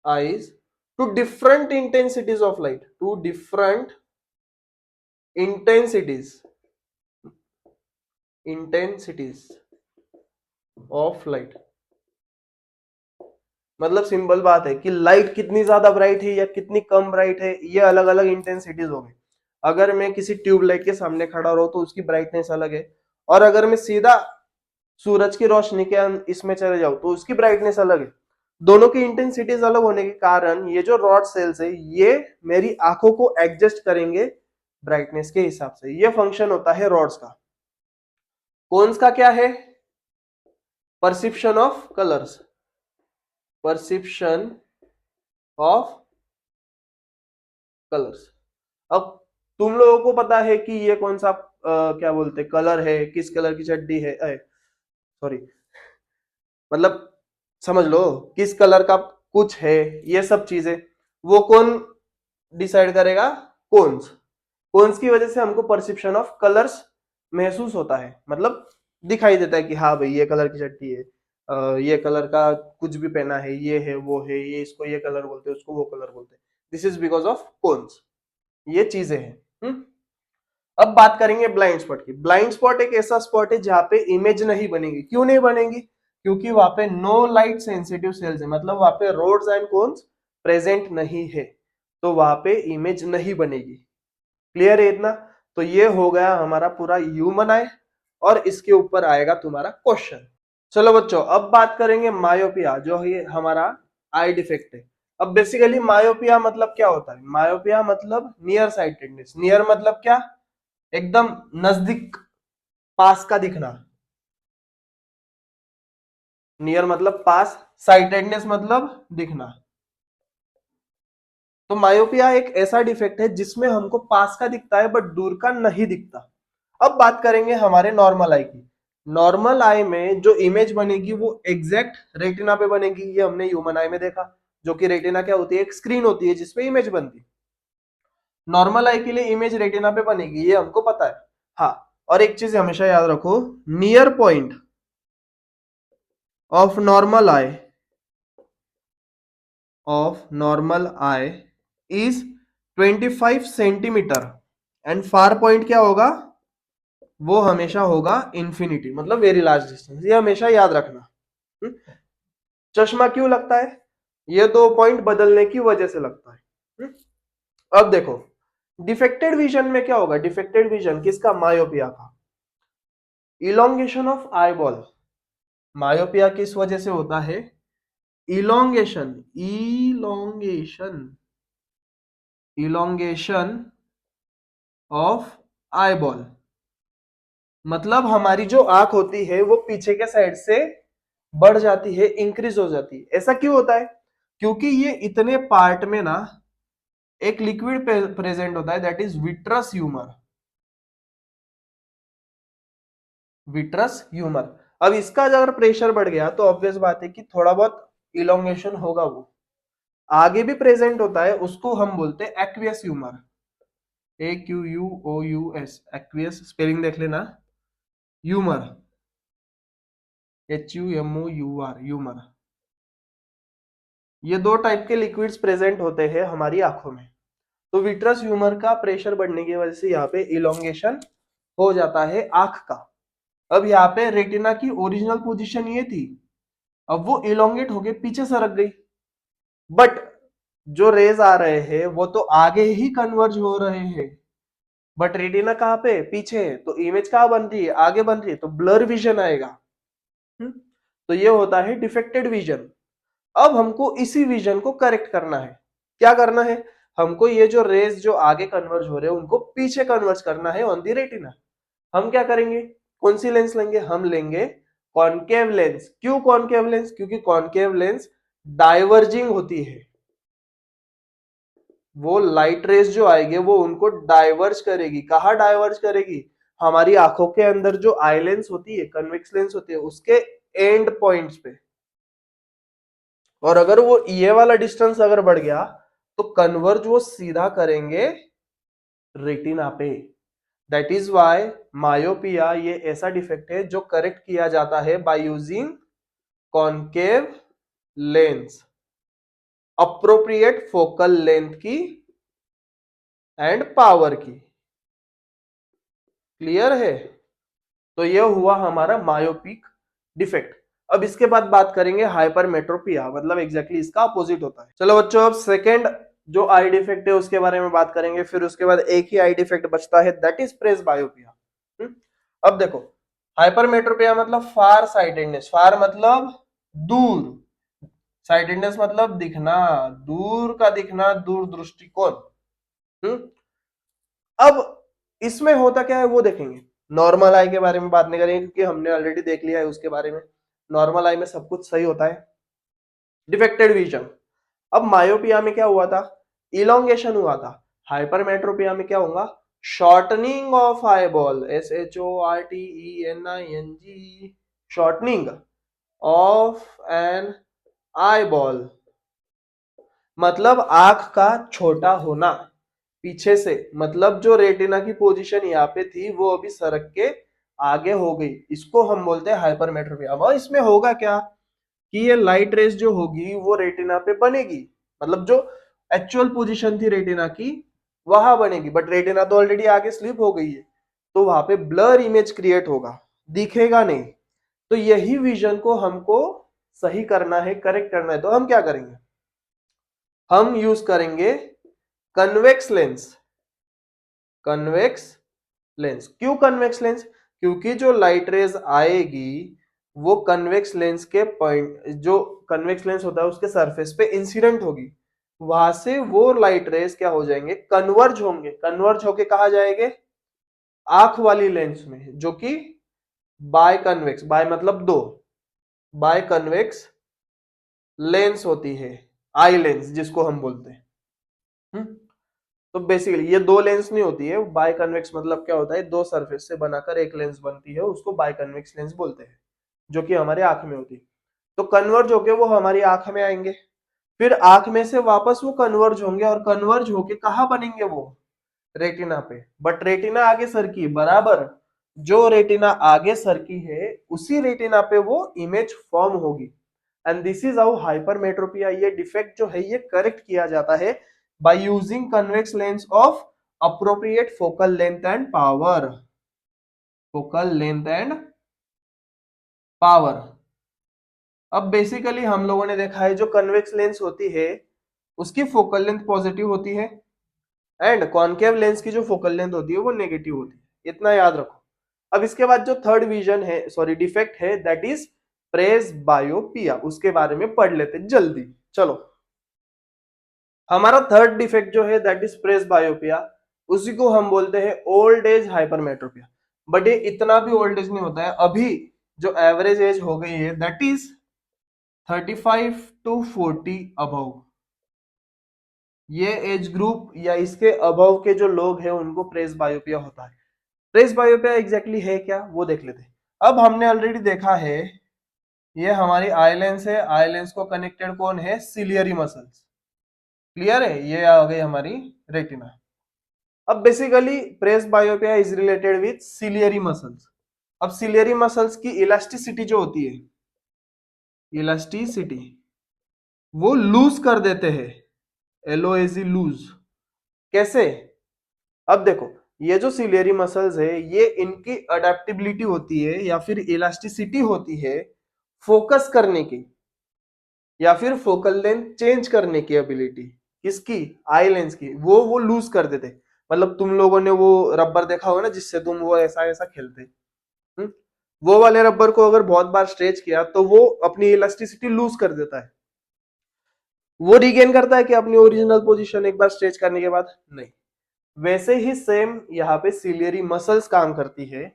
eyes to different intensities of light, to different intensities of light। मतलब सिंपल बात है कि लाइट कितनी ज्यादा ब्राइट है या कितनी कम ब्राइट है, ये अलग अलग इंटेंसिटीज हो गई। अगर मैं किसी ट्यूबलाइट के सामने खड़ा रहूं तो उसकी ब्राइटनेस अलग है, और अगर मैं सीधा सूरज की रोशनी के इसमें चले जाऊं तो उसकी ब्राइटनेस अलग है। दोनों की इंटेंसिटीज अलग होने के कारण ये जो रॉड सेल्स है ये मेरी आंखों को एडजस्ट करेंगे ब्राइटनेस के हिसाब से। ये फंक्शन होता है रॉड्स का। कोन्स का क्या है, perception of colours, perception of colours. अब तुम लोगों को पता है कि ये कौन सा क्या बोलते कलर है, किस कलर की चड्डी है, सॉरी मतलब समझ लो किस कलर का कुछ है, ये सब चीजें वो कौन डिसाइड करेगा, कोन्स। कोन्स की वजह से हमको परसिप्शन ऑफ कलर्स महसूस होता है, मतलब दिखाई देता है कि हाँ भाई ये कलर की चड्डी है, ये कलर का कुछ भी पहना है, ये है वो है, ये इसको ये कलर बोलते हैं, उसको वो कलर बोलते हैं। This is because of cones. ये चीजें हैं। अब बात करेंगे ब्लाइंड स्पॉट की। ब्लाइंड स्पॉट एक ऐसा स्पॉट है जहां पे इमेज नहीं बनेगी। क्यों नहीं बनेगी, क्योंकि वहां पे नो लाइट सेंसिटिव सेल्स है, मतलब वहां पे रोड्स एंड कोन्स प्रेजेंट नहीं है, तो वहां पे इमेज नहीं बनेगी। क्लियर है इतना? तो ये हो गया हमारा पूरा ह्यूमन आई, और इसके ऊपर आएगा तुम्हारा क्वेश्चन। चलो बच्चों अब बात करेंगे मायोपिया, जो है हमारा आई डिफेक्ट है। अब बेसिकली मायोपिया मतलब क्या होता है, मायोपिया मतलब नियर साइटेडनेस। नियर मतलब क्या, एकदम नजदीक, पास का दिखना। नियर मतलब पास, साइटेडनेस मतलब दिखना। तो मायोपिया एक ऐसा डिफेक्ट है जिसमें हमको पास का दिखता है बट दूर का नहीं दिखता। अब बात करेंगे हमारे नॉर्मल आई की। नॉर्मल आई में जो इमेज बनेगी वो एग्जैक्ट रेटिना पे बनेगी, ये हमने ह्यूमन आई में देखा। जो कि रेटिना क्या होती है, एक स्क्रीन होती है जिसपे इमेज बनती है। नॉर्मल आई के लिए इमेज रेटिना पे बनेगी, ये हमको पता है। हाँ, और एक चीज हमेशा याद रखो, near point of normal I is 25 centimetre and far point क्या होगा, वो हमेशा होगा इंफिनिटी, मतलब वेरी लार्ज डिस्टेंस। ये हमेशा याद रखना। हम्म? चश्मा क्यों लगता है, ये दो पॉइंट बदलने की वजह से लगता है। अब देखो डिफेक्टेड विजन में क्या होगा, डिफेक्टेड विजन किसका, मायोपिया का। इलोंगेशन ऑफ आईबॉल, मायोपिया किस वजह से होता है, इलोंगेशन इलोंगेशन ऑफ आईबॉल। मतलब हमारी जो आंख होती है वो पीछे के साइड से बढ़ जाती है, इंक्रीज हो जाती है। ऐसा क्यों होता है, क्योंकि ये इतने पार्ट में ना एक लिक्विड प्रेजेंट होता है, that is vitreous humour. Vitreous humour. अब इसका अगर प्रेशर बढ़ गया तो ऑब्वियस बात है कि थोड़ा बहुत इलोंगेशन होगा। वो आगे भी प्रेजेंट होता है, उसको हम बोलते हैं aqueous humour. AQUOUS, aqueous spelling देख लेना, ह्यूमर HUMOUR, ह्यूमर। ये दो टाइप के लिक्विड्स प्रेजेंट होते हैं हमारी आंखों में। तो विट्रस ह्यूमर का प्रेशर बढ़ने की वजह से यहाँ पे इलोंगेशन हो जाता है आंख का। अब यहाँ पे रेटिना की ओरिजिनल पोजीशन ये थी, अब वो इलोंगेट होके पीछे सरक गई। बट जो रेज आ रहे हैं वो तो आगे ही कन्वर्ज हो रहे हैं, बट रेटिना कहाँ पे, पीछे है। तो इमेज कहाँ बन रही है, आगे बन रही है, तो ब्लर विजन आएगा। तो ये होता है डिफेक्टेड विजन। अब हमको इसी विजन को करेक्ट करना है। क्या करना है, हमको ये जो रेज जो आगे कन्वर्ज हो रहे हैं उनको पीछे कन्वर्ज करना है ऑन दी रेटिना। हम क्या करेंगे, कौन सी लेंस लेंगे, हम लेंगे कॉनकेव लेंस। क्यों कॉनकेव लेंस, क्योंकि कॉनकेव लेंस डाइवर्जिंग होती है। वो लाइट रेज जो आएगी वो उनको डाइवर्ज करेगी। कहाँ डाइवर्ज करेगी, हमारी आंखों के अंदर जो आई लेंस होती है, कन्वेक्स लेंस होती है, उसके एंड पॉइंट्स पे। और अगर वो ये वाला डिस्टेंस अगर बढ़ गया तो कन्वर्ज वो सीधा करेंगे रेटिना पे। दैट इज वाई मायोपिया ये ऐसा डिफेक्ट है जो करेक्ट किया जाता है by using concave lens, appropriate focal length की एंड पावर की। क्लियर है, तो यह हुआ हमारा मायोपिक डिफेक्ट। अब इसके बाद बात करेंगे हाइपरमेट्रोपिया, मतलब एग्जैक्टली इसका अपोजिट होता है। चलो बच्चों, अब सेकेंड जो आई डिफेक्ट है उसके बारे में बात करेंगे, फिर उसके बाद एक ही आई डिफेक्ट बचता है, दैट इज प्रेस बायोपिया। अब देखो, हाइपरमेट्रोपिया मतलब फार साइटेडनेस, फार मतलब दूर, साइटेडनेस मतलब दिखना, दूर का दिखना, दूर दृष्टिकोण। अब इसमें होता क्या है वो देखेंगे। नॉर्मल आई के बारे में बात नहीं करेंगे क्योंकि हमने ऑलरेडी देख लिया है उसके बारे में। नॉर्मल आई में सब कुछ सही होता है। डिफेक्टेड विजन, अब मायोपिया में क्या हुआ था, इलोंगेशन हुआ था। हाइपरमेट्रोपिया में क्या होगा, shortening of eyeball, SHORTENING, shortening of an eyeball, मतलब आंख का छोटा होना पीछे से। मतलब जो रेटिना की पोजीशन यहाँ पे थी वो अभी सरक के आगे हो गई, इसको हम बोलते हैं हाइपरमेट्रोपिया। और इसमें होगा क्या कि ये लाइट रेस जो होगी वो रेटिना पे बनेगी, मतलब जो एक्चुअल पोजीशन थी रेटिना की वहां बनेगी, बट रेटिना तो ऑलरेडी आगे स्लिप हो गई है, तो वहां पे ब्लर इमेज क्रिएट होगा, दिखेगा नहीं। तो यही विजन को हमको सही करना है, करेक्ट करना है। तो हम क्या करेंगे, हम यूज करेंगे कन्वेक्स लेंस। कन्वेक्स लेंस, क्यों कन्वेक्स लेंस, क्योंकि जो लाइट रेज आएगी वो कन्वेक्स लेंस के पॉइंट, जो कन्वेक्स लेंस होता है उसके सरफेस पे इंसिडेंट होगी, वहां से वो लाइट रेज क्या हो जाएंगे, कन्वर्ज होंगे। कन्वर्ज होके कहा जाएंगे, आंख वाली लेंस में, जो कि बाय कन्वेक्स, बाय मतलब दो, बाय कन्वेक्स लेंस होती है, आई लेंस जिसको हम बोलते हैं। तो बेसिकली ये दो लेंस नहीं होती है, बाय कन्वेक्स मतलब क्या होता है, दो सरफेस से बनाकर एक लेंस बनती है, उसको बाय कन्वेक्स लेंस बोलते हैं, जो कि हमारे आंख में होती है। तो कन्वर्ज होके वो हमारी आंख में आएंगे, फिर आंख में से वापस वो कन्वर्ज होंगे, और कन्वर्ज होके कहाँ बनेंगे वो, रेटिना पे। बट रेटिना आगे सरकी बराबर, जो रेटिना आगे सरकी है उसी रेटिना पे वो इमेज फॉर्म होगी। And this is how hypermetropia, ये डिफेक्ट जो है ये करेक्ट किया जाता है by using convex lens of appropriate focal length and power. Focal length and power. अब बेसिकली हम लोगों ने देखा है जो कन्वेक्स लेंस होती है उसकी फोकल लेंथ पॉजिटिव होती है, एंड कॉनकेव लेंस की जो फोकल लेंथ होती है वो नेगेटिव होती है, इतना याद रखो। अब इसके बाद जो थर्ड विजन है, सॉरी डिफेक्ट है, दैट इज प्रेसबायोपिया, उसके बारे में पढ़ लेते जल्दी। चलो, हमारा थर्ड डिफेक्ट जो है दैट इज प्रेसबायोपिया, उसी को हम बोलते हैं ओल्ड एज हाइपरमेट्रोपिया। बट ये इतना भी ओल्ड एज नहीं होता है, अभी जो एवरेज एज हो गई है दैट इज 35 टू 40 अबव। ये एज ग्रुप या इसके अबव के जो लोग हैं उनको प्रेसबायोपिया होता है। प्रेसबायोपिया एग्जैक्टली है क्या वो देख लेते हैं। अब हमने ऑलरेडी देखा है, ये हमारी आई लेंस है, आई लेंस को कनेक्टेड कौन है, सिलियरी मसल्स। क्लियर है, ये आ गई हमारी रेटिना। अब basically presbyopia is related with ciliary muscles. अब सिलियरी मसल्स की इलास्टिसिटी जो होती है, इलास्टिसिटी वो लूज कर देते हैं, एलओएजी लूज। कैसे, अब देखो, ये जो सिलियरी मसल्स है ये इनकी अडेप्टिबिलिटी होती है या फिर इलास्टिसिटी होती है फोकस करने की, या फिर फोकल लेंथ चेंज करने की एबिलिटी, किसकी, आई लेंस की, वो लूज कर देते। मतलब तुम लोगों ने वो रबर देखा होगा ना जिससे तुम वो ऐसा ऐसा खेलते, वो वाले रबर को अगर बहुत बार स्ट्रेच किया तो वो अपनी इलास्टिसिटी लूज कर देता है। वो रिगेन करता है कि अपनी ओरिजिनल पोजीशन एक बार स्ट्रेच करने के बाद, नहीं। वैसे ही सेम यहाँ पे सिलियरी मसल्स काम करती है,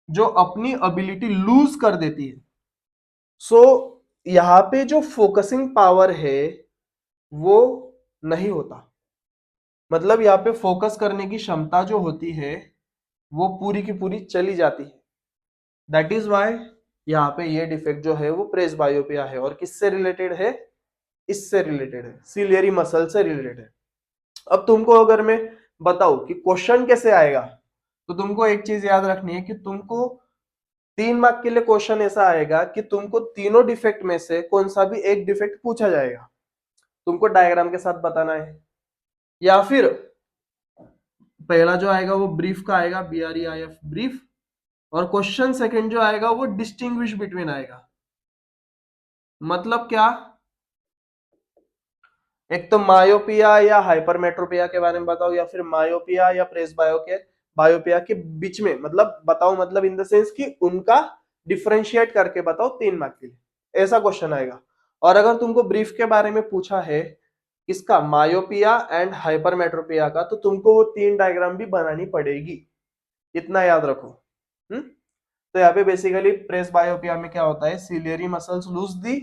जो अपनी एबिलिटी लूज कर देती है। सो यहाँ पे जो फोकसिंग पावर है वो नहीं होता, मतलब यहाँ पे फोकस करने की क्षमता जो होती है वो पूरी की पूरी चली जाती है। दैट इज वाई यहाँ पे ये डिफेक्ट जो है वो प्रेसबायोपिया है, और किससे रिलेटेड है, इससे रिलेटेड है, सिलियरी मसल से रिलेटेड है। अब तुमको अगर मैं बताऊं कि क्वेश्चन कैसे आएगा, तो तुमको एक चीज याद रखनी है कि तुमको 3 मार्क के लिए क्वेश्चन ऐसा आएगा कि तुमको तीनों डिफेक्ट में से कौन सा भी एक डिफेक्ट पूछा जाएगा, तुमको डायग्राम के साथ बताना है, या फिर पहला जो आएगा वो ब्रीफ का आएगा, BREIF ब्रीफ, और क्वेश्चन सेकंड जो आएगा वो डिस्टिंग्विश बिटवीन आएगा। मतलब क्या, एक तो मायोपिया या हाइपरमेट्रोपिया के बारे में बताओ, या फिर मायोपिया या प्रेसबायो के बायोपिया के बीच में मतलब बताओ, मतलब इन द सेंस कि उनका डिफरेंशिएट करके बताओ 3 मार्क के लिए, ऐसा क्वेश्चन आएगा। और अगर तुमको ब्रीफ के बारे में पूछा है इसका, मायोपिया एंड हाइपरमेट्रोपिया का, तो तुमको वो 3 डायग्राम भी बनानी पड़ेगी, इतना याद रखो। तो यहाँ पे बेसिकली प्रेसबायोपिया में क्या होता है, ciliary muscles loose the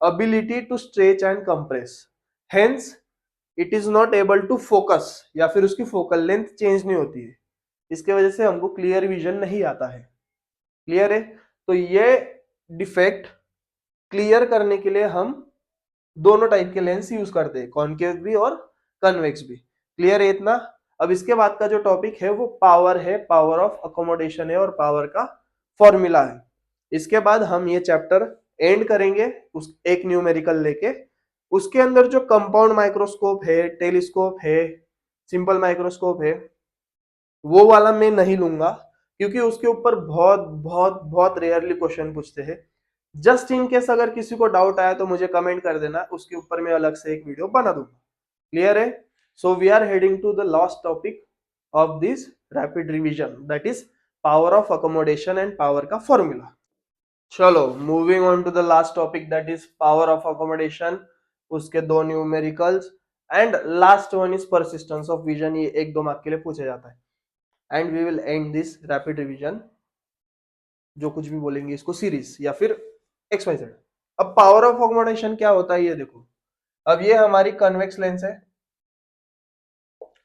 ability to stretch and compress, hence it is not able to focus, या फिर उसकी फोकल लेंथ चेंज नहीं होती है, इसके वजह से हमको क्लियर विजन नहीं आता है। क्लियर है, तो ये डिफेक्ट क्लियर करने के लिए हम दोनों टाइप के लेंस यूज करते हैं, कॉनकेव भी और कन्वेक्स भी। क्लियर है इतना। अब इसके बाद का जो टॉपिक है वो पावर है, पावर ऑफ अकोमोडेशन है, और पावर का फॉर्मूला है। इसके बाद हम ये चैप्टर एंड करेंगे उस एक न्यूमेरिकल लेके। उसके अंदर जो कंपाउंड माइक्रोस्कोप है, टेलीस्कोप है, सिंपल माइक्रोस्कोप है, वो वाला मैं नहीं लूंगा, क्योंकि उसके ऊपर बहुत बहुत बहुत रेयरली क्वेश्चन पूछते हैं। जस्ट इन केस अगर किसी को डाउट आया तो मुझे कमेंट कर देना, उसके ऊपर मैं अलग से एक वीडियो बना दूंगा। क्लियर है। So we are heading to the last topic of this rapid revision, that is power of accommodation and power का फॉर्मूला। चलो moving on to the last topic, that is power of accommodation, उसके दो numericals, and last one is persistence of vision. ये 1-2 mark के लिए पूछा जाता है। And we will end this rapid revision, जो कुछ भी बोलेंगे इसको सीरीज या फिर XYZ। अब पावर ऑफ अकोमोडेशन क्या होता है ये देखो। अब ये हमारी कन्वेक्स लेंस है,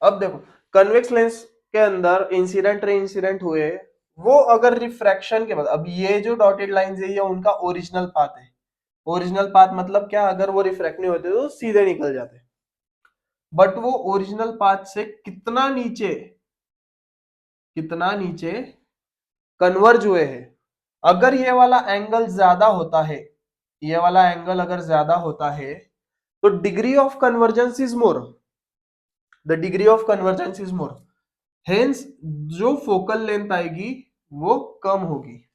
अब देखो कन्वेक्स लेंस के अंदर इंसिडेंट रे इंसिडेंट हुए, वो अगर रिफ्रैक्शन के बाद, अब ये जो डॉटेड लाइंस है ये उनका ओरिजिनल पाथ है। ओरिजिनल पाथ मतलब क्या, अगर वो रिफ्रैक्ट नहीं होते तो सीधे निकल जाते, बट वो ओरिजिनल पाथ से कितना नीचे कन्वर्ज हुए हैं। अगर ये वाला एंगल ज्यादा होता है, ये वाला एंगल अगर ज्यादा होता है तो degree of convergence is more, the degree of convergence is more, hence जो फोकल लेंथ आएगी वो कम होगी।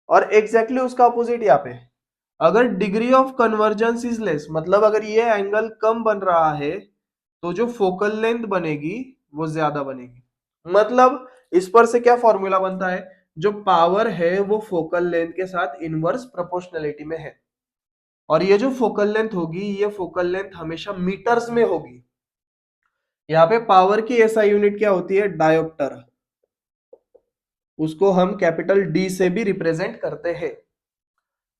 और एग्जैक्टली उसका अपोजिट यहाँ पे, अगर degree of convergence is less, मतलब अगर ये एंगल कम बन रहा है तो जो फोकल लेंथ बनेगी वो ज्यादा बनेगी। मतलब इस पर से क्या फॉर्मूला बनता है, जो पावर है वो फोकल लेंथ के साथ इनवर्स प्रोपोर्शनलिटी में है, और ये जो फोकल लेंथ होगी ये फोकल लेंथ हमेशा मीटर्स में होगी। यहाँ पे पावर की एसआई यूनिट क्या होती है, डायोप्टर, उसको हम कैपिटल डी से भी रिप्रेजेंट करते हैं।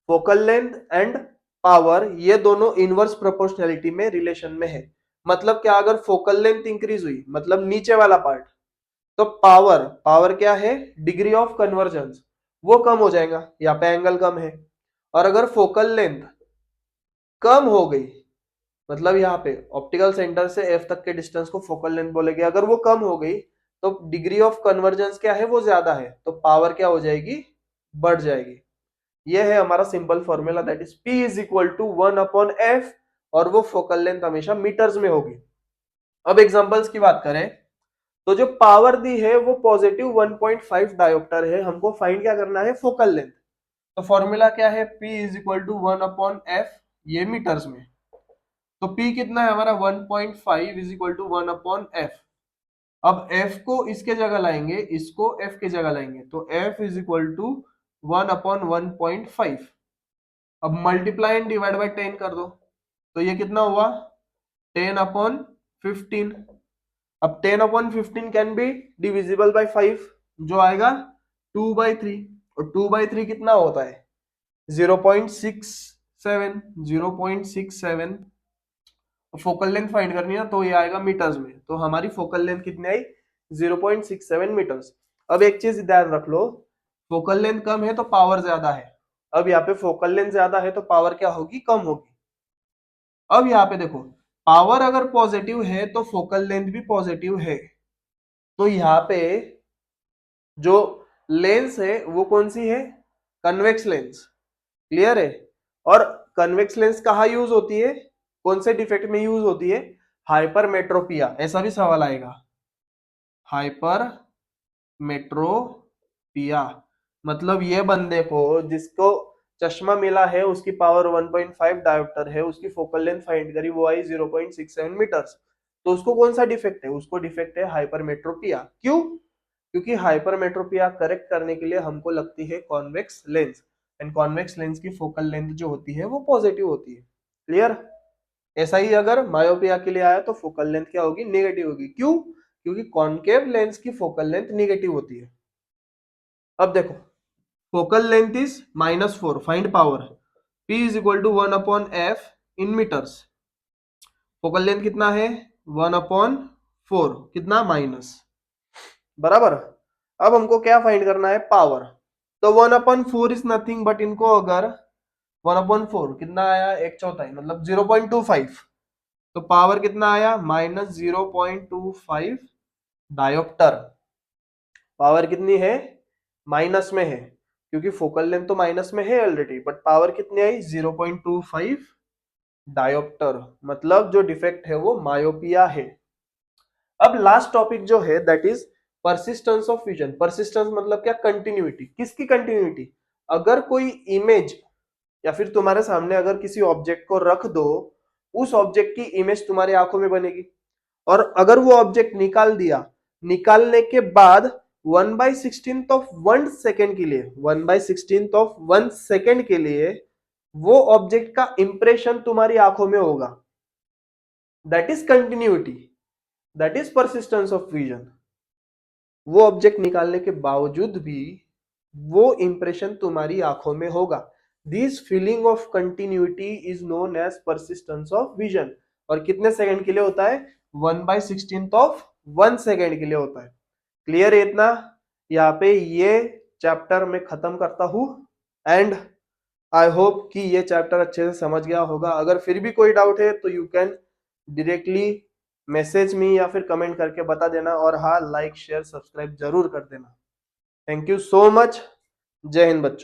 फोकल लेंथ एंड पावर ये दोनों इनवर्स प्रोपोर्शनलिटी में रिलेशन में है। मतलब क्या, अगर फोकल लेंथ इंक्रीज हुई, मतलब नीचे वाला पार्ट, तो पावर, पावर क्या है, डिग्री ऑफ कन्वर्जेंस, वो कम हो जाएगा, यहाँ पे एंगल कम है। और अगर फोकल लेंथ कम हो गई, मतलब यहाँ पे ऑप्टिकल सेंटर से एफ तक के डिस्टेंस को फोकल लेंथ बोलेंगे, अगर वो कम हो गई तो डिग्री ऑफ कन्वर्जेंस क्या है, वो ज्यादा है, तो पावर क्या हो जाएगी, बढ़ जाएगी। ये है हमारा simple formula, that is P is equal to 1/f, और वो फोकल लेंथ हमेशा मीटर्स में होगी। अब एग्जांपल्स की बात करें तो जो पावर दी है वो पॉजिटिव 1.5 डायोप्टर है, हमको फाइंड क्या करना है, फोकल लेंथ। तो फॉर्मूला क्या है, P is equal to 1/f, ये मीटर्स में। तो P कितना है हमारा, 1.5 इज इक्वल टू 1/f। अब f को इसके जगह लाएंगे, इसको f के जगह लाएंगे, तो f इज इक्वल टू 1/1.5। अब मल्टीप्लाई एंड डिवाइड बाय 10 कर दो, तो ये कितना हुआ, 10/15। अब 10/15 कैन बी डिविजिबल बाय 5, जो आएगा 2/3, और 2/3 कितना होता है, 0.67, 0.67। फोकल लेंथ फाइंड करनी है तो ये आएगा मीटर्स में, तो हमारी फोकल लेंथ कितनी आई, 0.67 मीटर्स। अब एक चीज ध्यान रख लो, फोकल लेंथ कम है तो पावर ज्यादा है। अब यहाँ पे फोकल लेंथ ज्यादा है तो पावर क्या होगी, कम होगी। अब यहाँ पे देखो, पावर अगर पॉजिटिव है तो फोकल लेंथ भी पॉजिटिव है, तो यहाँ पे जो लेंस है वो कौन सी है, कन्वेक्स लेंस। क्लियर है। और कन्वेक्स लेंस कहाँ यूज होती है, कौन से डिफेक्ट में यूज होती है, हाइपरमेट्रोपिया, ऐसा भी सवाल आएगा, हाइपरमेट्रोपिया। मतलब ये बंदे को जिसको चश्मा मिला है उसकी पावर 1.5 डायोप्टर है, उसकी फोकल लेंथ फाइंड करी, वो आई 0.67 मीटर्स, तो उसको कौन सा डिफेक्ट है, उसको डिफेक्ट है हाइपरमेट्रोपिया। क्यों, क्योंकि हाइपरमेट्रोपिया करेक्ट करने के लिए हमको लगती है convex lens, and convex lens की फोकल लेंथ जो होती है वो पॉजिटिव होती है। क्लियर। ऐसा ही अगर मायोपिया के लिए आया तो फोकल लेंथ क्या होगी, नेगेटिव होगी। क्यों, क्योंकि कॉन्केव लेंस की फोकल लेंथ नेगेटिव होती है। अब देखो, focal length is -4, find power, P is equal to 1/f in metres. Focal length कितना है, 1/4, कितना, माइनस, बराबर। अब हमको क्या फाइंड करना है, पावर। तो 1/4 इज नथिंग बट, इनको अगर 1/4 कितना आया, 1/4, मतलब 0.25, तो पावर कितना आया, -0.25 डायोप्टर। पावर कितनी है, माइनस में है, क्योंकि फोकल लेंथ तो माइनस में है ऑलरेडी, बट पावर कितनी आई, 0.25 डायोप्टर। मतलब जो डिफेक्ट है वो मायोपिया है। अब लास्ट टॉपिक जो है that is persistence of vision. Persistence मतलब क्या, कंटिन्यूटी। किसकी कंटिन्यूटी, अगर कोई इमेज या फिर तुम्हारे सामने अगर किसी ऑब्जेक्ट को रख दो, उस ऑब्जेक्ट की इमेज तुम्हारी आंखों में बनेगी, और अगर वो ऑब्जेक्ट निकाल दिया, निकालने के बाद 1/16 ऑफ 1 सेकेंड के लिए, 1/16 ऑफ 1 सेकेंड के लिए वो ऑब्जेक्ट का इंप्रेशन तुम्हारी आंखों में होगा, that is continuity, that is persistence of vision. वो ऑब्जेक्ट निकालने के बावजूद भी वो इंप्रेशन तुम्हारी आंखों में होगा। This feeling of continuity is known as persistence of vision. और कितने सेकंड के लिए होता है, 1/16 के लिए होता है। क्लियर है इतना? यहाँ पे ये चैप्टर मैं खत्म करता हूँ एंड आई होप कि ये चैप्टर अच्छे से समझ गया होगा। अगर फिर भी कोई डाउट है तो you can directly message me या फिर कमेंट करके बता देना, और हाँ, लाइक शेयर सब्सक्राइब जरूर कर देना। Thank you so much. जय हिंद बच्चों।